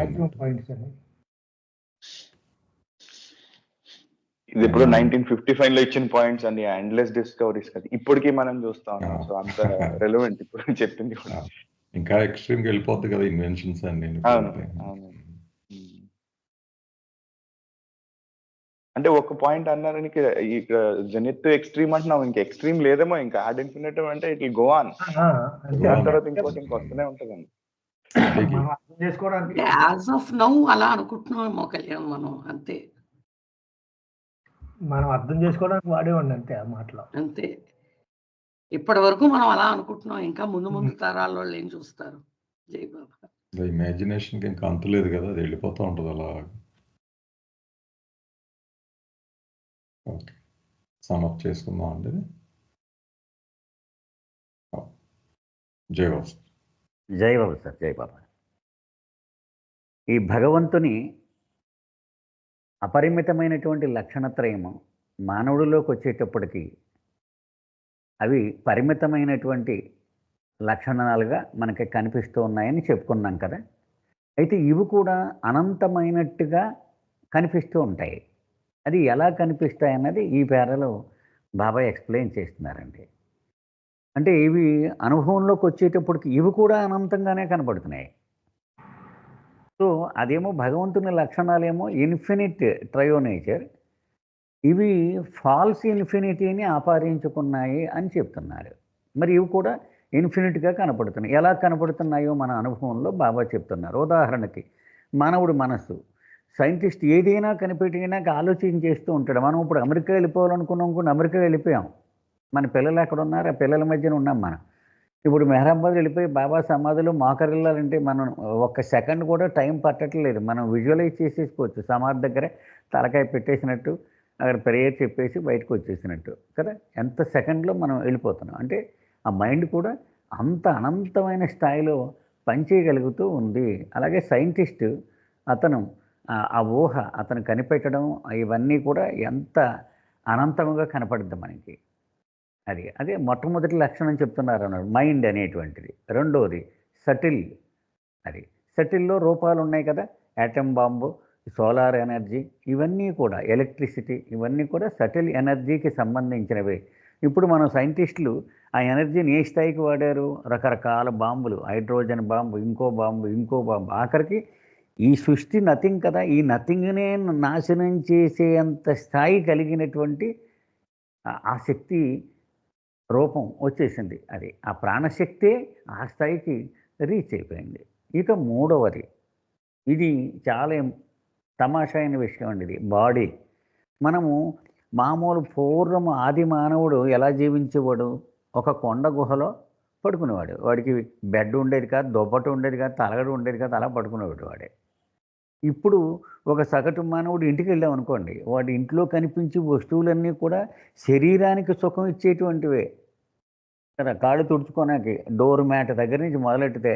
ఇది ఇప్పుడు 1955 లో ఇచ్చిన పాయింట్స్ అన్ని ఎండ్లెస్ డిస్కవరీస్ కదా, ఇప్పటికీ మనం చూస్తా ఉన్నాం. సో అంత రెలవెంట్ ఇప్పుడు చెప్పింది కూడా. ఇంకా ఎక్స్ట్రీమ్ గా వెళ్ళిపోద్ది కదా ఇన్వెన్షన్స్ అన్ని. అంటే ఒక పాయింట్ అన్నారు, ఇక్కడ జెనిత్ ఎక్స్ట్రీమ్ అంటున్నాం, ఇంకా ఎక్స్ట్రీమ్ లేదేమో, ఇంకా యాడ్ ఇన్ఫినిటం అంటే ఇట్ విల్ గో ఆన్. దాని తర్వాత ఇంకోటి వస్తూనే ఉంటుందండి. యాజ్ ఆఫ్ నౌ అలా అనుకుంటున్నామేమో కళ్యాణ్ మనం, అంతే. మనం అర్థం చేసుకోవడానికి వాడేవాడి అంతే ఆ మాటలో. అంతే, ఇప్పటి వరకు మనం అలా అనుకుంటున్నాం. ఇంకా ముందు తరాల్లో ఏం చూస్తారు? జై బాబా. ఇమాజినేషన్ కి ఇంకా అంతులేదు కదా, అది వెళ్ళిపోతూ ఉంటుంది అలా. ఓకే, సమ్ అప్ చేసుకుందాం అండి. జై బాబు. జై బాబు సార్, జై బాబా. ఈ భగవంతుని అపరిమితమైనటువంటి లక్షణత్రయము మానవుడిలోకి వచ్చేటప్పటికి అవి పరిమితమైనటువంటి లక్షణాలుగా మనకి కనిపిస్తూ ఉన్నాయని చెప్పుకున్నాం కదా. అయితే ఇవి కూడా అనంతమైనట్టుగా కనిపిస్తూ ఉంటాయి. అది ఎలా కనిపిస్తాయి అన్నది ఈ పేరలో బాబా ఎక్స్ప్లెయిన్ చేస్తున్నారండి. అంటే ఇవి అనుభవంలోకి వచ్చేటప్పటికి ఇవి కూడా అనంతంగానే కనబడుతున్నాయి. సో అదేమో భగవంతుని లక్షణాలేమో ఇన్ఫినిట్ ట్రయో నేచర్, ఇవి ఫాల్స్ ఇన్ఫినిటీని ఆపాదించుకున్నాయి అని చెప్తున్నారు. మరి ఇవి కూడా ఇన్ఫినిట్గా కనపడుతున్నాయి. ఎలా కనపడుతున్నాయో మన అనుభవంలో బాబా చెప్తున్నారు. ఉదాహరణకి మానవుడు మనస్సు, సైంటిస్ట్ ఏదైనా కనిపెట్టినాక ఆలోచన చేస్తూ ఉంటాడు. మనం ఇప్పుడు అమెరికా వెళ్ళిపోవాలనుకున్నాం కూడా అమెరికా వెళ్ళిపోయాం. మన పిల్లలు ఎక్కడ ఉన్నారు? ఆ పిల్లల మధ్యన ఉన్నాం మనం. ఇప్పుడు మెహరాబాద్ వెళ్ళిపోయి బాబా సమాధిలో మోకరిల్లాలంటే మనం ఒక్క సెకండ్ కూడా టైం పట్టట్లేదు. మనం విజువలైజ్ చేసేసుకోవచ్చు. సమాధి దగ్గర తలకాయ పెట్టేసినట్టు, అక్కడ ప్రేయర్ చెప్పేసి బయటకు వచ్చేసినట్టు కదా. ఎంత సెకండ్లో మనం వెళ్ళిపోతున్నాం. అంటే ఆ మైండ్ కూడా అంత అనంతమైన స్థాయిలో పనిచేయగలుగుతూ ఉంది. అలాగే సైంటిస్ట్ అతను ఆ ఊహ అతను కనిపెట్టడం ఇవన్నీ కూడా ఎంత అనంతంగా కనపడుద్ది మనకి. అదే మొట్టమొదటి లక్షణం చెప్తున్నారు అన్నాడు, మైండ్ అనేటువంటిది. రెండోది సటిల్. సటిల్లో రూపాలు ఉన్నాయి కదా, యాటమ్ బాంబు, సోలార్ ఎనర్జీ, ఇవన్నీ కూడా ఎలక్ట్రిసిటీ, ఇవన్నీ కూడా సటిల్ ఎనర్జీకి సంబంధించినవే. ఇప్పుడు మనం సైంటిస్టులు ఆ ఎనర్జీని ఏ స్థాయికి వాడారు? రకరకాల బాంబులు, హైడ్రోజన్ బాంబు, ఇంకో బాంబు, ఆఖరికి ఈ సృష్టి నథింగ్ కదా, ఈ నథింగ్నే నాశనం చేసేంత స్థాయి కలిగినటువంటి ఆ శక్తి రూపం వచ్చేసింది. ఆ ప్రాణశక్తే ఆ స్థాయికి రీచ్ అయిపోయింది. ఇక మూడవది, ఇది చాలా తమాషా అయిన విషయం అండి. ఇది బాడీ. మనము మామూలు పూర్వం ఆది మానవుడు ఎలా జీవించేవాడు? ఒక కొండ గుహలో పడుకునేవాడు. వాడికి బెడ్ ఉండేది కాదు, దుప్పటి ఉండేది కాదు, తలగడ ఉండేది కాదు, అలా పడుకునేవాడు వాడే. ఇప్పుడు ఒక సగటు మానవుడు ఇంటికి వెళ్ళాం అనుకోండి, వాడి ఇంట్లో కనిపించే వస్తువులన్నీ కూడా శరీరానికి సుఖం ఇచ్చేటువంటివే కదా. కాళ్ళు తుడుచుకోడానికి డోర్ మ్యాట్ దగ్గర నుంచి మొదలెట్టితే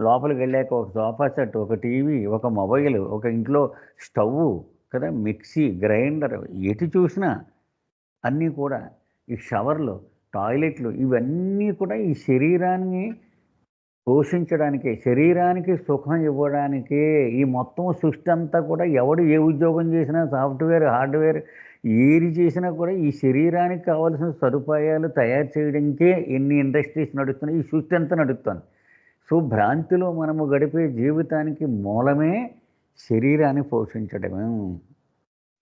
లోపలికి వెళ్ళాక ఒక సోఫా సెట్, ఒక టీవీ, ఒక మొబైల్, ఒక ఇంట్లో స్టవ్ కదా, మిక్సీ, గ్రైండర్, ఎటు చూసినా అన్నీ కూడా, ఈ షవర్లు, టాయిలెట్లు, ఇవన్నీ కూడా ఈ శరీరాన్ని పోషించడానికే, శరీరానికి సుఖం ఇవ్వడానికే. ఈ మొత్తం సృష్టి అంతా కూడా ఎవడు ఏ ఉద్యోగం చేసినా, సాఫ్ట్వేర్, హార్డ్వేర్ ఏది చేసినా కూడా ఈ శరీరానికి కావాల్సిన సదుపాయాలు తయారు చేయడానికే ఎన్ని ఇండస్ట్రీస్ నడుస్తున్నాయి, ఈ సృష్టి అంతా నడుస్తుంది. సో భ్రాంతిలో మనము గడిపే జీవితానికి మూలమే శరీరాన్ని పోషించడమే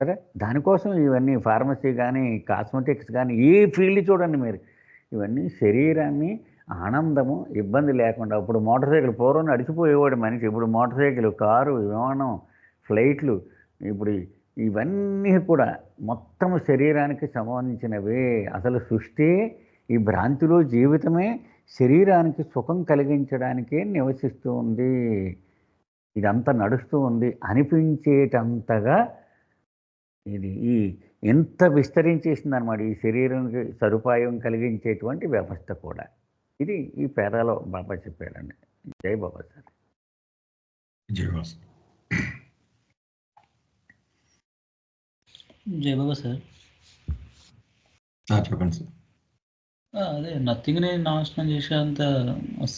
కదా. దానికోసం ఇవన్నీ ఫార్మసీ కానీ, కాస్మెటిక్స్ కానీ, ఏ ఫీల్డ్ చూడండి మీరు, ఇవన్నీ శరీరాన్ని ఆనందము, ఇబ్బంది లేకుండా. ఇప్పుడు మోటార్ సైకిల్, పూర్వం నడిచిపోయేవాడు మనిషి, ఇప్పుడు మోటార్ సైకిల్, కారు, విమానం, ఫ్లైట్లు, ఇప్పుడు ఇవన్నీ కూడా మొత్తం శరీరానికి సంబంధించినవే. అసలు సృష్టి, ఈ భ్రాంతిలో జీవితమే శరీరానికి సుఖం కలిగించడానికే నివసిస్తూ ఉంది. ఇదంతా నడుస్తూ ఉంది అనిపించేటంతగా ఇది ఎంత విస్తరించేసింది అన్నమాట ఈ శరీరానికి సదుపాయం కలిగించేటువంటి వ్యవస్థ కూడా. ఇది ఈ పేరాలో బాబా చెప్పాడండి. జై బాబా సార్. జై బాబా. జై బాబా సార్. చెప్పండి సార్. అదే నథింగ్ని నాశనం చేసేంత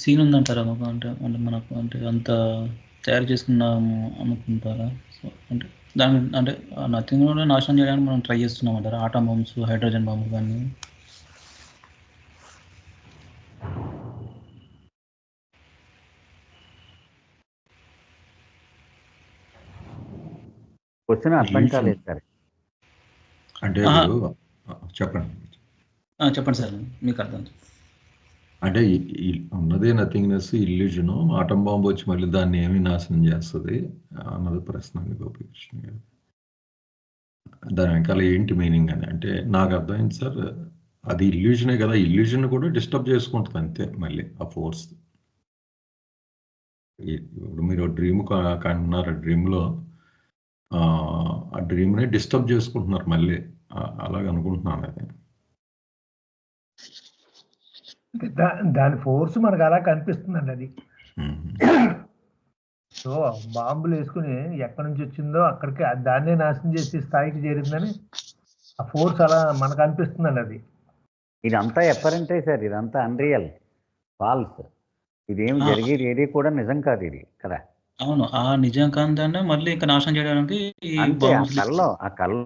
సీన్ ఉందంటారా మాకు? అంటే మనకు అంటే అంత తయారు చేసుకున్నాము అనుకుంటారా? సో అంటే దాని అంటే నథింగ్ కూడా నాశనం చేయడానికి మనం ట్రై చేస్తున్నాం అంటారా? ఆటమ్ బాంబ్స్, హైడ్రోజన్ బాంబు కానీ. క్వశ్చన్ అర్థం కాలేదు సార్. అంటే చెప్పండి చెప్పండి సార్, మీకు అర్థం. అంటే ఉన్నదే నథింగ్నెస్, ఇల్యూజను. ఆటం బాంబు వచ్చి మళ్ళీ దాన్ని ఏమి నాశనం చేస్తుంది అన్నది ప్రశ్న గోపికృష్ణ గారు. దాని వెనకాల ఏంటి మీనింగ్ అని అంటే నాకు అర్థమైంది సార్. అది ఇల్యూజనే కదా, ఇల్యూజన్ కూడా డిస్టర్బ్ చేసుకుంటుంది అంతే మళ్ళీ ఆ ఫోర్స్. ఇప్పుడు మీరు డ్రీమ్ కంటున్నారు, డ్రీమ్లో ఆ డ్రీమ్ని డిస్టర్బ్ చేసుకుంటున్నారు మళ్ళీ, అలాగ అనుకుంటున్నాను. అది దాని ఫోర్స్ మనకు అలా కనిపిస్తుందండి అది. సో బాంబులు వేసుకుని ఎక్కడి నుంచి వచ్చిందో అక్కడికి దాన్నే నాశనం చేసే స్థాయికి చేరిందని ఆ ఫోర్స్ అలా మనకు అనిపిస్తుందండి అది. ఇదంతా ఎప్పరంటే సార్, ఇదంతా అన్రియల్, ఫాల్స్. ఇదేమి జరిగేది ఏది కూడా నిజం కాదు ఇది కదా. అవును, ఆ నిజం కాంతాన్ని మళ్ళీ ఇంకా నాశనం చేయడానికి అంతే. ఆ కళ్ళు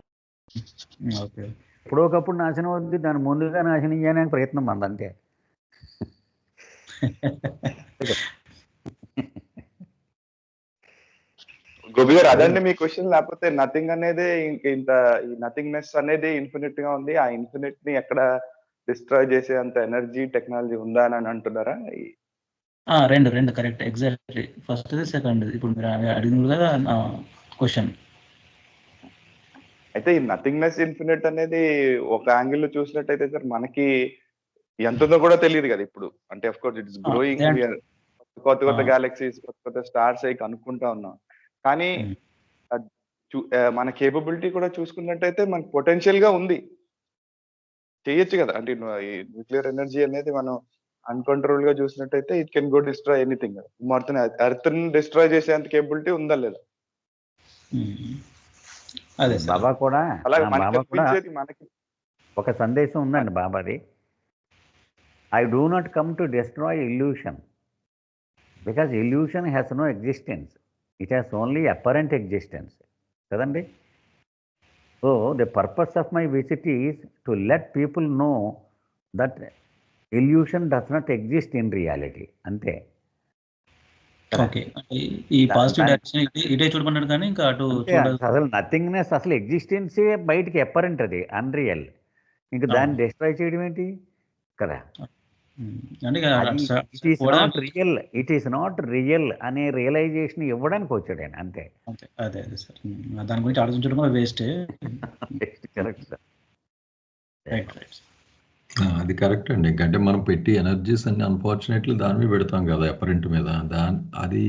ఓకే ఎప్పుడోకప్పుడు నాశనం అవుద్ది, దాని ముందుగా నాశనం చేయడానికి ప్రయత్నం మంది అంతే. గోపి గారు అదండి మీ క్వశ్చన్? లేకపోతే నథింగ్ అనేది ఇంత ఈ నథింగ్నెస్ అనేది ఇన్ఫినిట్ గా ఉంది, ఆ ఇన్ఫినిట్ ని ఎక్కడ డిస్ట్రాయ్ చేసే అంత ఎనర్జీ టెక్నాలజీ ఉందా అని అంటున్నారా? రెండు కరెక్ట్, ఎగ్జాక్ట్లీ. ఫస్ట్ సెకండ్ ఇప్పుడు మీరు అడిగింది కదా క్వశ్చన్. అయితే ఈ నథింగ్నెస్ ఇన్ఫినిట్ అనేది ఒక యాంగిల్ లో చూసినట్టయితే సార్ మనకి ఎంత ఉందో కూడా తెలియదు కదా ఇప్పుడు. అంటే ఆఫ్ కోర్స్ ఇట్స్ గ్రోయింగ్, కొత్త కొత్త గ్యాలక్సీస్, కొత్త కొత్త స్టార్స్ అయి కనుక్కుంటా ఉన్నాం. కానీ మన కేపబిలిటీ కూడా చూసుకున్నట్టయితే మనకి పొటెన్షియల్ గా ఉంది, చేయొచ్చు కదా. అంటే ఈ న్యూక్లియర్ ఎనర్జీ అనేది మనం అన్కంట్రోల్ గా చూసినట్టయితే it can go destroy anything. మొత్తం ఎర్త్ ని డిస్ట్రాయ్ చేసేంత కేపబిలిటీ ఉందా లేదా? అదే బాబా కూడా మనకి ఒక సందేశం ఉందండి బాబాది. I do not come to destroy illusion because illusion has no existence, it has only apparent existence కదండి. So the purpose of my visit is to let people know that illusion does not exist in reality, అంతే. ఈ positive direction ఇటే చూడమన్నాడు కానీ ఇంకా అటు అసలు nothingness అసలు ఎగ్జిస్టెన్సే బయటికి అపరెంట్, అది అన్రియల్. ఇంకా దాన్ని డిస్ట్రాయ్ చేయడం ఏంటి కదా. ఇట్ ఈస్ నాట్ రియల్ అనే రియలైజేషన్ ఇవ్వడానికి వచ్చాడు ఆయన, అంతే. అదే సార్, దాని గురించి ఆలోచించడం కూడా వేస్ట్. కరెక్ట్ సార్, అది కరెక్ట్ అండి. ఎందుకంటే మనం పెట్టి ఎనర్జీస్ అన్ని అన్ఫార్చునేట్లీ దాని మీద పెడతాం కదా, అపరెంట్ మీద. అది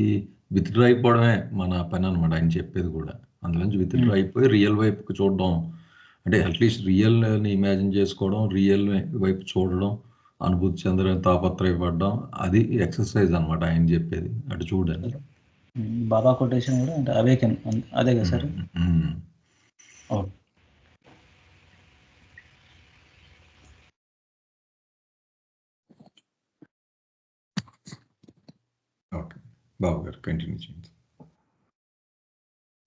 విత్డ్రా అయిపోవడమే మన పని అనమాట, ఆయన చెప్పేది కూడా. అందులోంచి విత్డ్రా అయిపోయి రియల్ వైపుకి చూడడం, అంటే అట్లీస్ట్ రియల్ని ఇమాజిన్ చేసుకోవడం, రియల్ వైపు చూడడం, అనుభూతి చెందడం, తాపత్రయపడడం, అది ఎక్సర్సైజ్ అనమాట ఆయన చెప్పేది. అటు చూడండి. బాబా కొటేషన్ కూడా అంటే అవేకెన్, అదే కదా సార్. ఓకే బాబు గారు కంటిన్యూ చేయండి.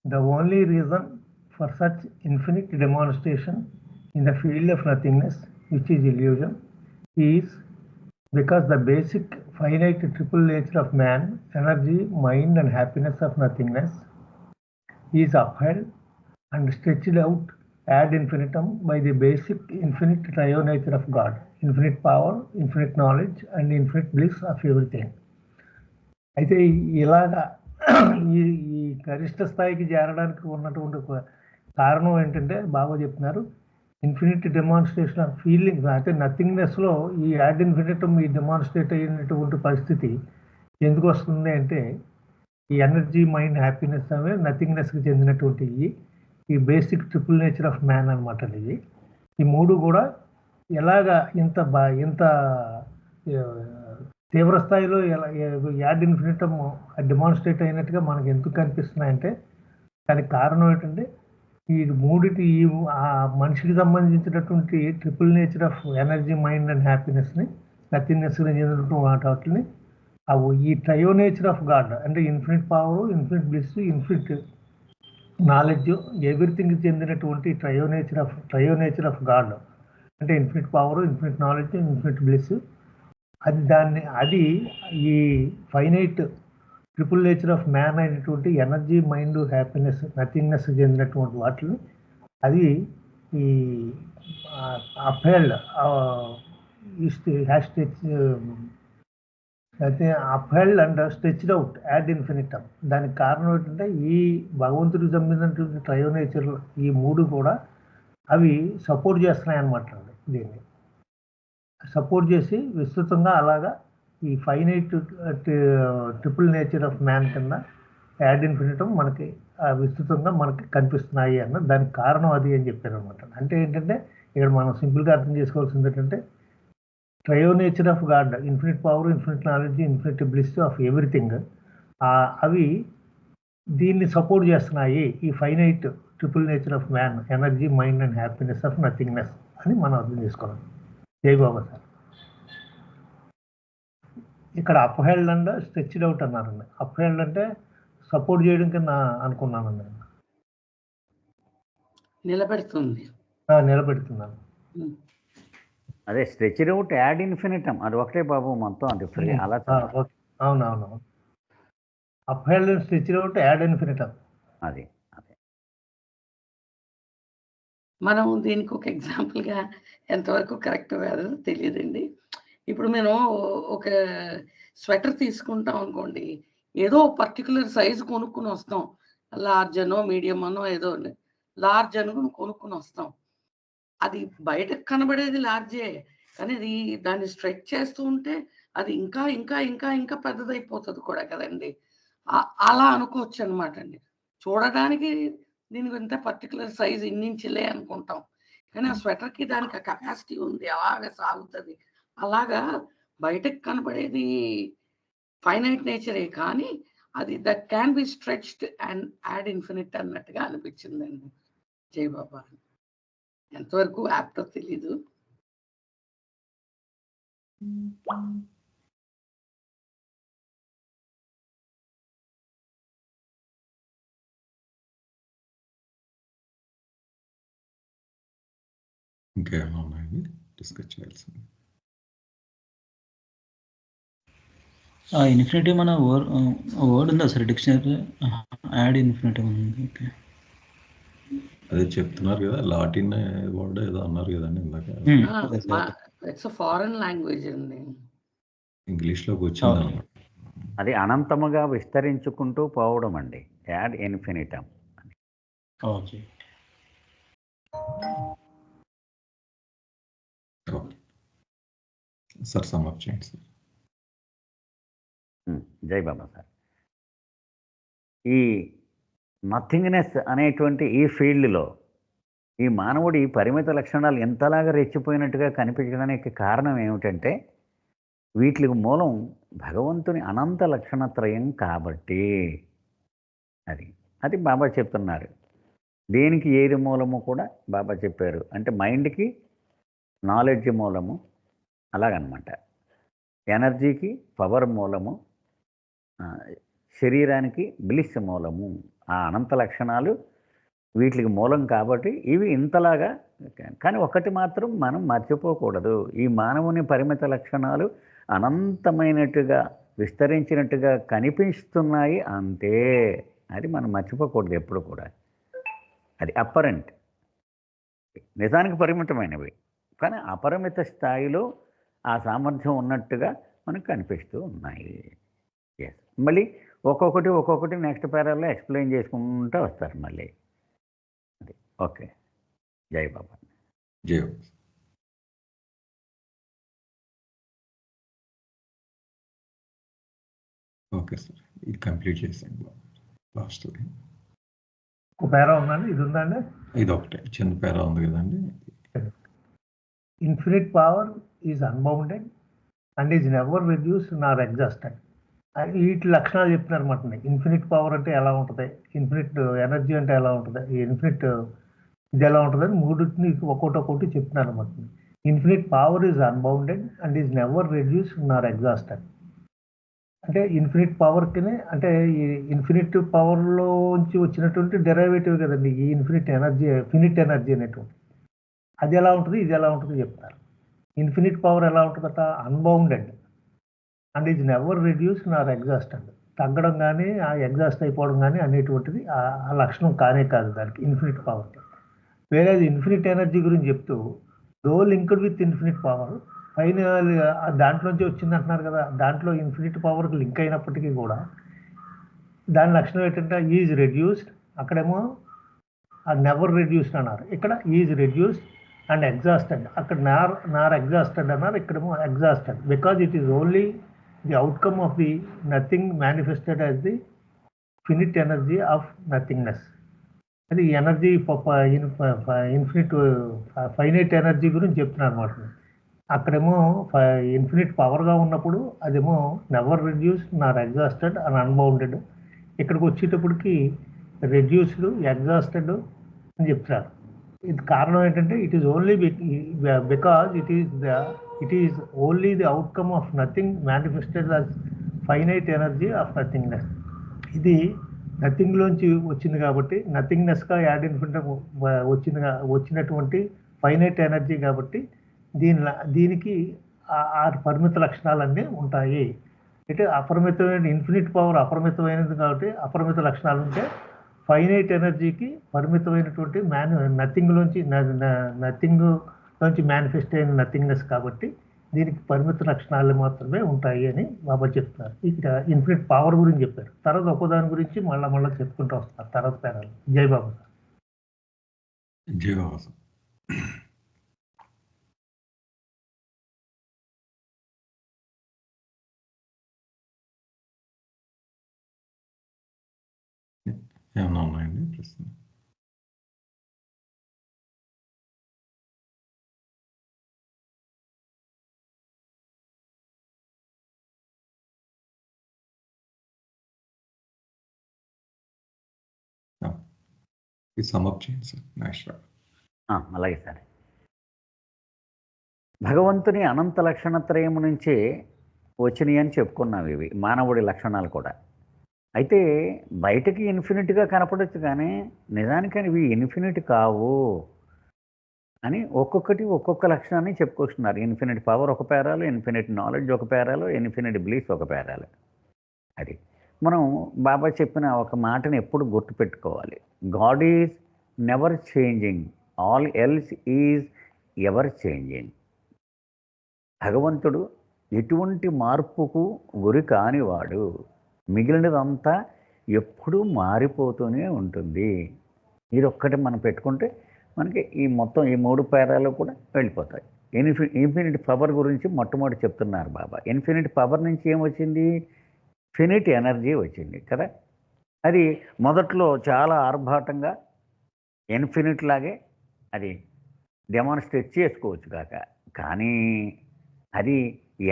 The only reason for such infinite demonstration in the field of nothingness, which is illusion, is because the basic finite triple nature of man, energy, mind and happiness of nothingness, is upheld and stretched out ad infinitum by the basic infinite triune nature of God, infinite power, infinite knowledge and infinite bliss of everything. అయితే ఇలాగా ఈ గరిష్ట స్థాయికి చేరడానికి ఉన్నటువంటి కారణం ఏంటంటే బాబా చెప్తున్నారు, ఇన్ఫినిట్ డెమాన్స్ట్రేషన్ ఆఫ్ ఫీలింగ్స్. అయితే నథింగ్నెస్లో ఈ యాడ్ ఇన్ఫినిటమ్ ఈ డెమాన్స్ట్రేట్ అయినటువంటి పరిస్థితి ఎందుకు వస్తుంది అంటే, ఈ ఎనర్జీ, మైండ్, హ్యాపీనెస్ అనేవి నథింగ్నెస్కి చెందినటువంటి ఈ basic triple nature of man అనమాట. ఇది ఈ మూడు కూడా ఎలాగా ఇంత తీవ్ర స్థాయిలో యాడ్ ఇన్ఫినిటమ్ డెమాన్స్ట్రేట్ అయినట్టుగా మనకు ఎందుకు కనిపిస్తున్నాయంటే, దానికి కారణం ఏంటంటే ఈ మూడిటి ఆ మనిషికి సంబంధించినటువంటి triple nature of energy, mind and హ్యాపీనెస్ని, నథింగ్నెస్ని చెందినటువంటి వాటిని ఈ ట్రయో నేచర్ ఆఫ్ గాడ్ అంటే infinite power, infinite bliss, infinite knowledge, ఎవ్రీథింగ్కి చెందినటువంటి ట్రయో నేచర్ ఆఫ్ గాడ్ అంటే infinite power, infinite knowledge, infinite bliss, అది ఈ finite triple nature of man అయినటువంటి ఎనర్జీ, మైండ్, హ్యాపీనెస్, నథింగ్నెస్ చెందినటువంటి వాటిని అది ఈ అప్హెల్డ్ అయితే upheld and stretched out ad infinitum. దానికి కారణం ఏంటంటే ఈ భగవంతుడికి సంబంధించినటువంటి ట్రయో నేచర్ ఈ మూడు కూడా అవి సపోర్ట్ చేస్తున్నాయి అన్నమాట. దీన్ని సపోర్ట్ చేసి విస్తృతంగా అలాగా ఈ finite triple nature of man కింద యాడ్ ఇన్ఫినిటమ్ మనకి విస్తృతంగా మనకి కనిపిస్తున్నాయి అన్న దానికి కారణం అది అని చెప్పారు అనమాట. అంటే ఏంటంటే ఇక్కడ మనం సింపుల్గా అర్థం చేసుకోవాల్సింది ఏంటంటే, trio nature of God, infinite power, infinite knowledge, infinite bliss of everything, అవి దీన్ని సపోర్ట్ చేస్తున్నాయి. ఈ finite triple nature of man, energy, mind and happiness of nothingness అని మనం అర్థం చేసుకోవాలి. జై బాబా సార్. ఇక్కడ అప్హెల్డ్ అండ్ స్ట్రెచ్డ్ అవుట్ అన్నారండి. అప్హెల్డ్ అంటే సపోర్ట్ చేయడం కింద అనుకున్నానండి. నిలబెడుతుంది, నిలబెడుతున్నాను. అదే స్ట్రెచ్డ్ అవుట్, యాడ్ ఇన్ఫినిటమ్, అది ఒకటే బాబు మొత్తం, అది ఫ్రీ అలా. అవునవును. Upheld and stretched out, ad Infinitum. అది అదే మనం దీనికి ఒక ఎగ్జాంపుల్గా ఎంతవరకు కరెక్ట్ కాదో తెలియదండి. ఇప్పుడు మేము ఒక స్వెటర్ తీసుకుంటాం అనుకోండి, ఏదో పర్టికులర్ సైజు కొనుక్కుని వస్తాం, లార్జ్ అనో మీడియం అనో ఏదో లార్జ్ అనుకుని కొనుక్కుని వస్తాం. అది బయటకు కనబడేది లార్జే, కానీ అది దాన్ని స్ట్రెచ్ చేస్తూ ఉంటే అది ఇంకా ఇంకా ఇంకా ఇంకా పెద్దదైపోతుంది కూడా కదండి. అలా అనుకోవచ్చు అనమాట అండి. చూడడానికి దీనికి ఇంత పర్టికులర్ సైజ్ ఇన్నించిలే అనుకుంటాం, కానీ ఆ స్వెటర్కి దానికి ఆ కెపాసిటీ ఉంది, అలాగా సాగుతుంది. అలాగా బయటకు కనబడేది ఫైనైట్ నేచరే, కానీ అది that can be stretched and add infinite అన్నట్టుగా అనిపించిందండి. జై బాబా. ఎంతవరకు యాప్టో తెలీదు. ఇంకేమైనా ఉన్నాయండి డిస్కస్ చేయాల్సింది? ఇన్ఫినిటీ మన వర్డ్ ఉందా సార్ డిక్షనరీ? యాడ్ ఇన్ఫినిటీ ఉంది. ఓకే, అదే చెప్తున్నారు కదా, లాటిన్ వర్డ్ ఏదో అన్నారు కదండి ఇందాక. ఇట్స్ ఫారెన్ లాంగ్వేజ్ అండి, ఇంగ్లీష్లోకి వచ్చింది అనమాట. అది అనంతముగా విస్తరించుకుంటూ పోవడం అండి, add Infinitum. Okay, sir sum up చేయండి సార్. జై బాబా సార్. ఈ నథింగ్నెస్ అనేటువంటి ఈ ఫీల్డ్లో ఈ మానవుడి పరిమిత లక్షణాలు ఎంతలాగా రెచ్చిపోయినట్టుగా కనిపించడానికి కారణం ఏమిటంటే, వీటికి మూలం భగవంతుని అనంత లక్షణత్రయం కాబట్టి. అది బాబా చెప్తున్నారు. దేనికి ఏది మూలము కూడా బాబా చెప్పారు. అంటే మైండ్కి నాలెడ్జ్ మూలము, అలాగనమాట. ఎనర్జీకి పవర్ మూలము, శరీరానికి బ్లిస్ మూలము. ఆ అనంత లక్షణాలు వీటికి మూలం కాబట్టి ఇవి ఇంతలాగా. కానీ ఒకటి మాత్రం మనం మర్చిపోకూడదు, ఈ మానవుని పరిమిత లక్షణాలు అనంతమైనట్టుగా విస్తరించినట్టుగా కనిపిస్తున్నాయి అంతే. అది మనం మర్చిపోకూడదు ఎప్పుడు కూడా. అది అపరెంట్, నిజానికి పరిమితమైనవి, కానీ అపరిమిత స్థాయిలో ఆ సామర్థ్యం ఉన్నట్టుగా మనకు కనిపిస్తూ ఉన్నాయి. ఎస్, మళ్ళీ ఒక్కొక్కటి నెక్స్ట్ పేరాలో ఎక్స్ప్లెయిన్ చేసుకుంటూ వస్తారు మళ్ళీ. అది ఓకే. జై బాబా. జై బాబా. ఓకే సార్, ఇది కంప్లీట్ చేసాను. లాస్ట్ ఒక పేరా ఉందండి, ఇది ఉందండి, ఇది ఒకటే చిన్న పేరా ఉంది కదండి. Infinite power is unbounded and is never reduced Nar exhausted. వీటి లక్షణాలు చెప్తున్నారు అనమాట. ఇన్ఫినిట్ పవర్ అంటే ఎలా ఉంటుంది, ఇన్ఫినిట్ ఎనర్జీ అంటే ఎలా ఉంటుంది, ఇన్ఫినిట్ ఇది ఎలా ఉంటుంది అని మూడింటిని ఒక్కొక్కటి చెప్తున్నారు అనమాట. Infinite power is unbounded and is never reduced Nar exhausted. అంటే ఇన్ఫినిట్ పవర్కి, అంటే ఈ ఇన్ఫినిట్ పవర్లోంచి వచ్చినటువంటి డెరైవేటివ్ కదండి ఈ ఇన్ఫినిట్ ఎనర్జీ, ఫినిట్ ఎనర్జీ అనేటువంటి. అది ఎలా ఉంటుంది, ఇది ఎలా ఉంటుంది చెప్తారు. ఇన్ఫినిట్ పవర్ ఎలా ఉంటుందట, unbounded and is never reduce Nar exhausted. తగ్గడం కానీ ఆ ఎగ్జాస్ట్ అయిపోవడం కానీ అనేటువంటిది ఆ లక్షణం కానే కాదు దానికి, ఇన్ఫినిట్ పవర్కి. వేరే ఇన్ఫినిట్ ఎనర్జీ గురించి చెప్తూ దో లింక్డ్ విత్ ఇన్ఫినిట్ పవర్, పైన దాంట్లోంచి వచ్చింది అంటున్నారు కదా, దాంట్లో ఇన్ఫినిట్ పవర్కి లింక్ అయినప్పటికీ కూడా దాని లక్షణం ఏంటంటే ఈజ్ రెడ్యూస్డ్. అక్కడేమో నెవర్ రెడ్యూస్డ్ అన్నారు, ఇక్కడ ఈజ్ రెడ్యూస్డ్ అండ్ ఎగ్జాస్టెడ్. అక్కడ నార్ ఎగ్జాస్టెడ్ అన్నారు, ఇక్కడేమో exhausted. Because it is only the outcome of the nothing manifested as the finite energy of nothingness. అది ఎనర్జీ ఇన్ఫినిట్ ఫైనైట్ ఎనర్జీ గురించి చెప్తున్నారు అనమాట. అక్కడేమో ఇన్ఫినిట్ పవర్గా ఉన్నప్పుడు అదేమో never reduce Nar exhausted and unbounded. ఇక్కడికి వచ్చేటప్పటికి రెడ్యూస్డ్, ఎగ్జాస్టెడ్ అని చెప్తారు. ఇది కారణం ఏంటంటే it is only because it is only the outcome of nothing manifested as finite energy of nothingness. ఇది నథింగ్లోంచి వచ్చింది కాబట్టి, నథింగ్నెస్గా యాడ్ ఇన్ఫినిటం వచ్చినటువంటి ఫైనైట్ ఎనర్జీ కాబట్టి దీనికి ఆ పరిమిత లక్షణాలన్నీ ఉంటాయి. అంటే అపరిమితమైన ఇన్ఫినిట్ పవర్ అపరిమితమైనది కాబట్టి అపరిమిత లక్షణాలు ఉంటే, ఫైనైట్ ఎనర్జీకి పరిమితమైనటువంటి నథింగ్లోంచి మేనిఫెస్ట్ అయిన నథింగ్నెస్ కాబట్టి దీనికి పరిమిత లక్షణాలు మాత్రమే ఉంటాయి అని బాబా చెప్తున్నారు. ఇక్కడ ఇన్ఫినిట్ పవర్ గురించి చెప్పారు. తర్వాత ఒక్కదాని గురించి మళ్ళా చెప్పుకుంటూ వస్తున్నారు తర్వాత పేరాలు. జై బాబా సార్. జై బాబా సార్. ఏమన్నా ఉన్నాయండి ప్రశ్న? ఇది సమప్ చేయండి సార్. నేచురల్ అలాగే సార్. భగవంతుని అనంత లక్షణత్రయము నుంచే వచ్చినాయి అని చెప్పుకున్నాం ఇవి మానవుడి లక్షణాలు కూడా. అయితే బయటకి ఇన్ఫినిట్గా కనపడవచ్చు, కానీ నిజానికి ఇవి ఇన్ఫినిట్ కావు అని ఒక్కొక్కటి ఒక్కొక్క లక్షణాన్ని చెప్పుకొస్తున్నారు. ఇన్ఫినిట్ పవర్ ఒక పేరాలు, ఇన్ఫినిట్ నాలెడ్జ్ ఒక పేరాలు, ఇన్ఫినిట్ బ్లీస్ ఒక పేరాలు. అది మనం బాబా చెప్పిన ఒక మాటని ఎప్పుడు గుర్తుపెట్టుకోవాలి. God is never changing, all else is ever changing. భగవంతుడు ఎటువంటి మార్పుకు గురి కానివాడు, మిగిలినదంతా ఎప్పుడూ మారిపోతూనే ఉంటుంది. ఇది ఒక్కటి మనం పెట్టుకుంటే మనకి ఈ మొత్తం ఈ 3 పేరాలు కూడా వెళ్ళిపోతాయి. ఇన్ఫినిట్ పవర్ గురించి మొట్టమొదటి చెప్తున్నారు బాబా. ఇన్ఫినిట్ పవర్ నుంచి ఏమొచ్చింది? ఫినిట్ ఎనర్జీ వచ్చింది కదా. అది మొదట్లో చాలా ఆర్భాటంగా ఇన్ఫినిట్ లాగే అది డెమాన్స్ట్రేట్ చేసుకోవచ్చు కాక, కానీ అది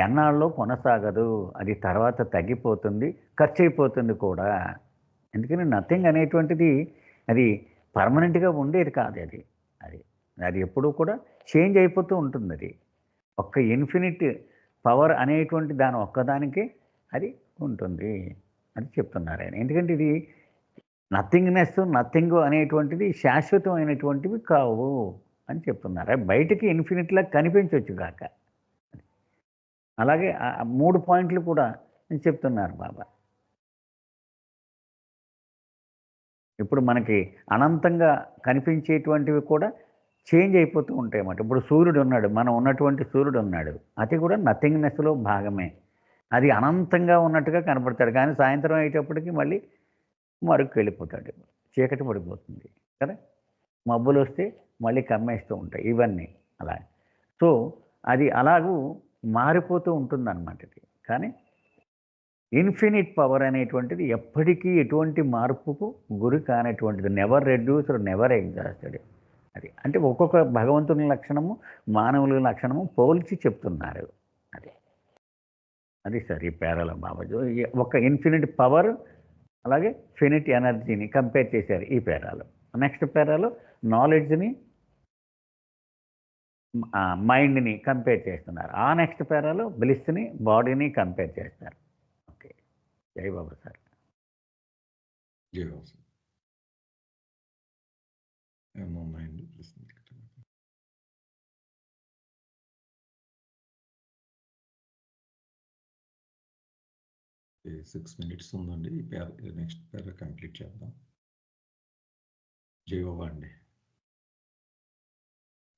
ఎన్నాళ్ళలో కొనసాగదు. అది తర్వాత తగ్గిపోతుంది, ఖర్చు అయిపోతుంది కూడా. ఎందుకని నథింగ్ అనేటువంటిది అది పర్మనెంట్గా ఉండేది కాదు. అది అది అది ఎప్పుడూ కూడా చేంజ్ అయిపోతూ ఉంటుంది. అది ఒక్క ఇన్ఫినిట్ పవర్ అనేటువంటి దాని ఒక్కదానికే అది ఉంటుంది అని చెప్తున్నారు ఆయన. ఎందుకంటే ఇది నథింగ్నెస్, నథింగ్ అనేటువంటిది శాశ్వతమైనటువంటివి కావు అని చెప్తున్నారు. బయటికి ఇన్ఫినిట్లా కనిపించవచ్చు కాక. అలాగే 3 పాయింట్లు కూడా చెప్తున్నారు బాబా. ఇప్పుడు మనకి అనంతంగా కనిపించేటువంటివి కూడా చేంజ్ అయిపోతూ ఉంటాయి అన్నమాట. ఇప్పుడు సూర్యుడు ఉన్నాడు, మనం ఉన్నటువంటి సూర్యుడు ఉన్నాడు, అది కూడా నథింగ్నెస్లో భాగమే. అది అనంతంగా ఉన్నట్టుగా కనపడతాడు, కానీ సాయంత్రం అయ్యేటప్పటికి మళ్ళీ మరుగు వెళ్ళిపోతాడు, చీకటి పడిపోతుంది కదా. మబ్బులు వస్తే మళ్ళీ కమ్మేస్తూ ఉంటాయి ఇవన్నీ అలా. సో అది అలాగూ మారిపోతూ ఉంటుందన్నమాట. ఇది కానీ ఇన్ఫినిట్ పవర్ అనేటువంటిది ఎప్పటికీ ఎటువంటి మార్పుకు గురి కానటువంటిది. Never reduced, never exhausted. అది అంటే ఒక్కొక్క భగవంతుని లక్షణము మానవుల లక్షణము పోల్చి చెప్తున్నారు. అది సార్ ఈ పేరాలో బాబాజీ ఒక ఇన్ఫినిట్ పవర్ అలాగే ఫినిట్ ఎనర్జీని కంపేర్ చేశారు ఈ పేరాలో. నెక్స్ట్ పేరాలో నాలెడ్జ్ని మైండ్ని కంపేర్ చేస్తున్నారు. ఆ నెక్స్ట్ పేరాలో బ్లిస్ని బాడీని కంపేర్ చేస్తారు. ఓకే, జై బాబా సార్. జై బాబా సార్. ఏమన్నాయండి ప్రశ్న? 6 minutes ఉందండి. ఈ పేర నెక్స్ట్ పేర కంప్లీట్ చేద్దాం. జై బాబా అండి.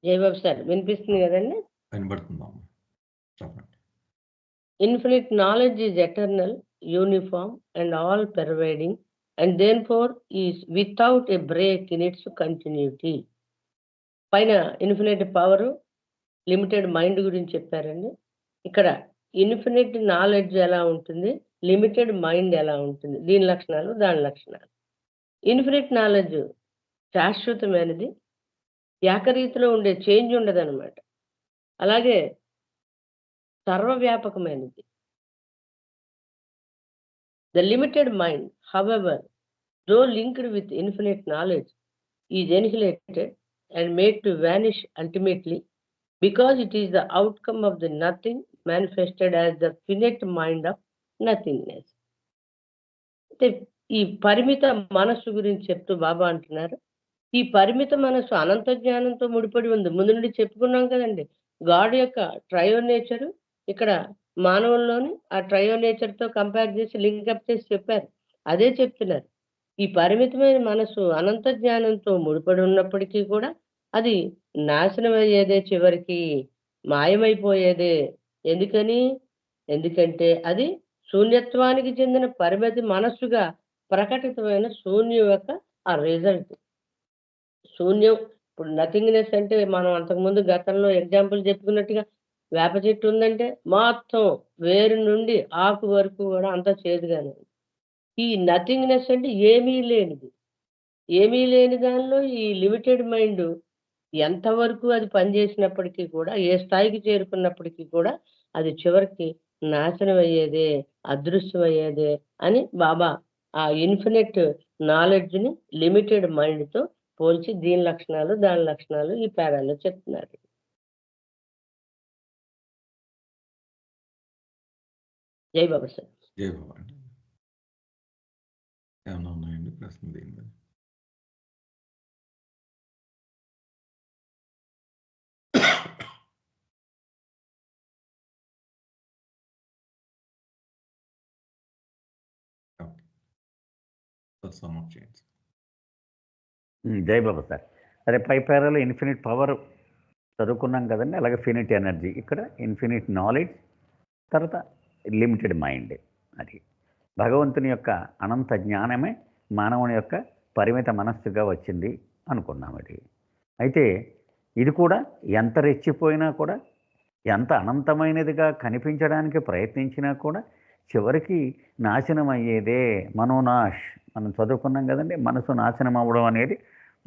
జై బాబు సార్, వినిపిస్తుంది కదండి? వినబడుతుందమ్మా, చెప్పండి. Infinite knowledge is eternal, uniform, and all pervading, and therefore is without a break in its continuity. పైన ఇన్ఫినిట్ పవర్, లిమిటెడ్ మైండ్ గురించి చెప్పారండి. ఇక్కడ ఇన్ఫినిట్ నాలెడ్జ్ ఎలా ఉంటుంది, లిమిటెడ్ మైండ్ ఎలా ఉంటుంది, దీని లక్షణాలు దాని లక్షణాలు. ఇన్ఫినిట్ నాలెడ్జ్ శాశ్వతమైనది, ఏకరీతిలో ఉండే చేంజ్ ఉండదన్నమాట. అలాగే సర్వవ్యాపకమైనది. The limited mind, however, though linked with infinite knowledge, is annihilated and made to vanish ultimately, because it is the outcome of the nothing manifested as the finite mind of nothingness. ఈ పరిమిత మనస్సు గురించి చెప్తూ బాబా అంటున్నారు, ఈ పరిమిత మనస్సు అనంత జ్ఞానంతో ముడిపడి ఉంది. ముందు నుండి చెప్పుకున్నాం కదండి, గాడ్ యొక్క ట్రయో నేచర్ ఇక్కడ మానవుల్లోని ఆ ట్రయో నేచర్ తో కంపేర్ చేసి లింకప్ చేసి చెప్పారు. అదే చెప్తున్నారు, ఈ పరిమితమైన మనస్సు అనంత జ్ఞానంతో ముడిపడి ఉన్నప్పటికీ కూడా అది నాశనం అయ్యేదే, చివరికి మాయమైపోయేదే. ఎందుకంటే అది శూన్యత్వానికి చెందిన పరిమితి మనస్సుగా ప్రకటితమైన శూన్యం యొక్క ఆ రిజల్ట్. శూన్యం, ఇప్పుడు నథింగ్నెస్ అంటే మనం అంతకుముందు గతంలో ఎగ్జాంపుల్ చెప్పుకున్నట్టుగా వేప చెట్టు ఉందంటే మొత్తం వేరు నుండి ఆకు వరకు కూడా అంతా చేదుగానే. ఈ నథింగ్నెస్ అంటే ఏమీ లేని దానిలో ఈ లిమిటెడ్ మైండ్ ఎంతవరకు అది పనిచేసినప్పటికీ కూడా, ఏ స్థాయికి చేరుకున్నప్పటికీ కూడా అది చివరికి నాశనం అయ్యేదే, అదృశ్యం అయ్యేదే అని బాబా ఆ ఇన్ఫినిట్ నాలెడ్జ్ ని లిమిటెడ్ మైండ్ తో పోల్చి దీని లక్షణాలు దాని లక్షణాలు ఈ పేరాలో చెప్తున్నారు. జై బాబా సార్. జై బాబా అండి. ఏమన్నా ఉన్నాయండి ప్రశ్న దీని మీద? జై బాబా సార్. అదే పై పేరాలో ఇన్ఫినిట్ పవర్ చదువుకున్నాం కదండి, అలాగే ఫినిట్ ఎనర్జీ, ఇక్కడ ఇన్ఫినిట్ నాలెడ్జ్, తర్వాత లిమిటెడ్ మైండ్. అది భగవంతుని యొక్క అనంత జ్ఞానమే మానవుని యొక్క పరిమిత మనస్సుగా వచ్చింది అనుకున్నాం. అది అయితే ఇది కూడా ఎంత రెచ్చిపోయినా కూడా, ఎంత అనంతమైనదిగా కనిపించడానికి ప్రయత్నించినా కూడా చివరికి నాశనం అయ్యేదే. మనోనాశ్ మనం చదువుకున్నాం కదండి, మనసు నాశనం అవ్వడం అనేది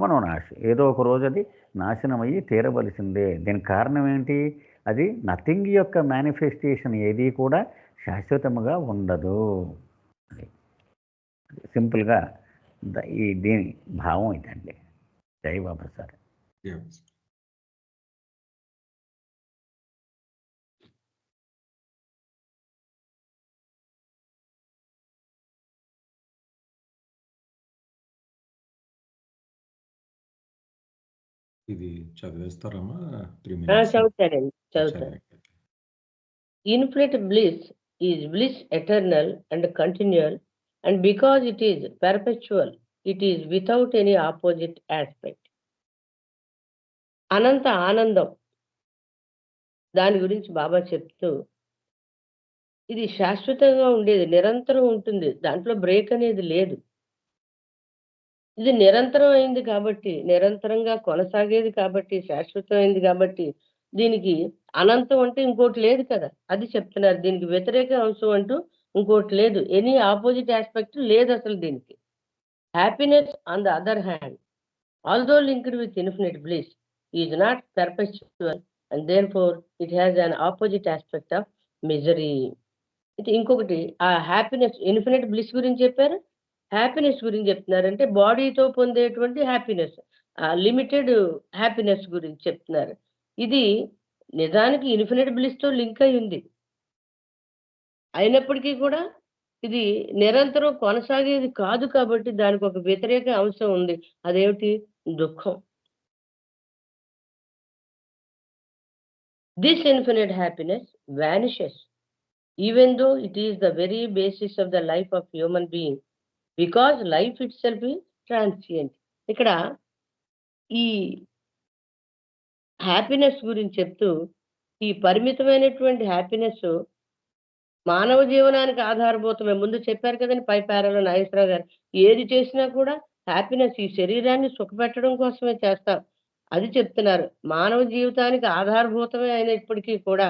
మనోనాశ్. ఏదో ఒక రోజు అది నాశనం అయ్యి తీరవలసిందే. దీనికి కారణం ఏంటి? అది నథింగ్ యొక్క మేనిఫెస్టేషన్ ఏది కూడా శాశ్వతముగా ఉండదు. సింపుల్గా దీని భావం ఇదండి. జై బాబా సార్. ఇది చదివేస్తారమ్మా? చదువుతాను. Infinite bliss is bliss eternal and continual, and because it is perpetual, it is without any opposite aspect. అనంత ఆనందం దాని గురించి బాబా చెప్తూ, ఇది శాశ్వతంగా ఉండేది, నిరంతరం ఉంటుంది, దాంట్లో బ్రేక్ అనేది లేదు. ఇది నిరంతరం అయింది కాబట్టి, నిరంతరంగా కొనసాగేది కాబట్టి, శాశ్వతమైంది కాబట్టి దీనికి అనంతం అంటే ఇంకోటి లేదు కదా, అది చెప్తున్నారు. దీనికి వ్యతిరేక అంశం అంటూ ఇంకోటి లేదు, ఎనీ ఆపోజిట్ ఆస్పెక్ట్ లేదు అసలు దీనికి. Happiness on the other hand, although linked with infinite bliss, is not perpetual and therefore it has an opposite aspect of misery. ఇది ఇంకొకటి, ఆ హ్యాపీనెస్ ఇన్ఫినిట్ బ్లిస్ గురించి చెప్పారు, హ్యాపీనెస్ గురించి చెప్తున్నారంటే బాడీతో పొందేటువంటి హ్యాపీనెస్, లిమిటెడ్ హ్యాపీనెస్ గురించి చెప్తున్నారు. ఇది నిజానికి ఇన్ఫినిట్ బ్లిస్ తో లింక్ అయి ఉంది, అయినప్పటికీ కూడా ఇది నిరంతరం కొనసాగేది కాదు కాబట్టి దానికి ఒక వ్యతిరేక అంశం ఉంది. అదేమిటి? దుఃఖం. This infinite happiness vanishes even though it is the very basis of the life of human being, because life it self is transient. ఇక్కడ ఈ హ్యాపీనెస్ గురించి చెప్తూ, ఈ పరిమితమైనటువంటి హ్యాపీనెస్ మానవ జీవనానికి ఆధారభూతమే. ముందు చెప్పారు కదండి పై పేరాలో నాగేశ్వరరావు గారు, ఏది చేసినా కూడా హ్యాపీనెస్ ఈ శరీరాన్ని సుఖపెట్టడం కోసమే చేస్తాం, అది చెప్తున్నారు. మానవ జీవితానికి ఆధారభూతమే అయినప్పటికీ కూడా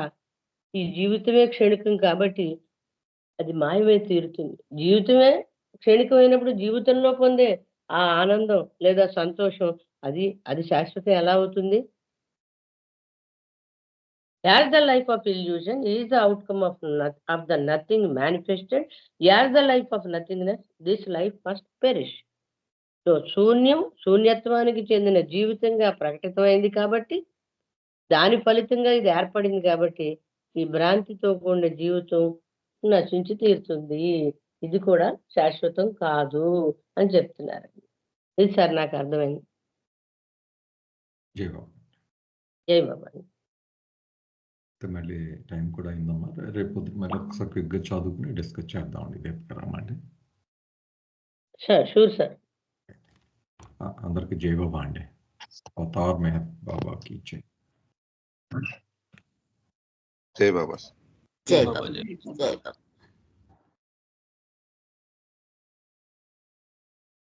ఈ జీవితమే క్షణికం కాబట్టి అది మాయమై తీరుతుంది. జీవితమే క్షణికమైనప్పుడు జీవితంలో పొందే ఆ ఆనందం లేదా సంతోషం అది శాశ్వతం ఎలా అవుతుంది? As the life of illusion is the outcome of the nothing manifested, as the life of nothingness, this life must perish. So శూన్యత్వానికి చెందిన జీవితంగా ప్రకటితమైంది కాబట్టి, దాని ఫలితంగా ఇది ఏర్పడింది కాబట్టి, ఈ భ్రాంతితో కూడిన జీవితం నశించి తీరుతుంది, ఇది కూడా శాశ్వతం కాదు అని చెప్తున్నారు. ఇది సార్ నాకు అర్థమైంది. జై బాబా. జై బాబా. మళ్ళీ టైం కూడా అయిందమ్మా. రేపు మళ్ళీ ఒకసారి క్విక్గా చదువుకుని డిస్కస్ చేద్దామండి. రేపు రమ్మండి. Sure sir. అందరికి జై బాబా అండి. అవతార్ మెహర్ బాబాకి జై. జై బాబా. జై బాబా. జై బాబా.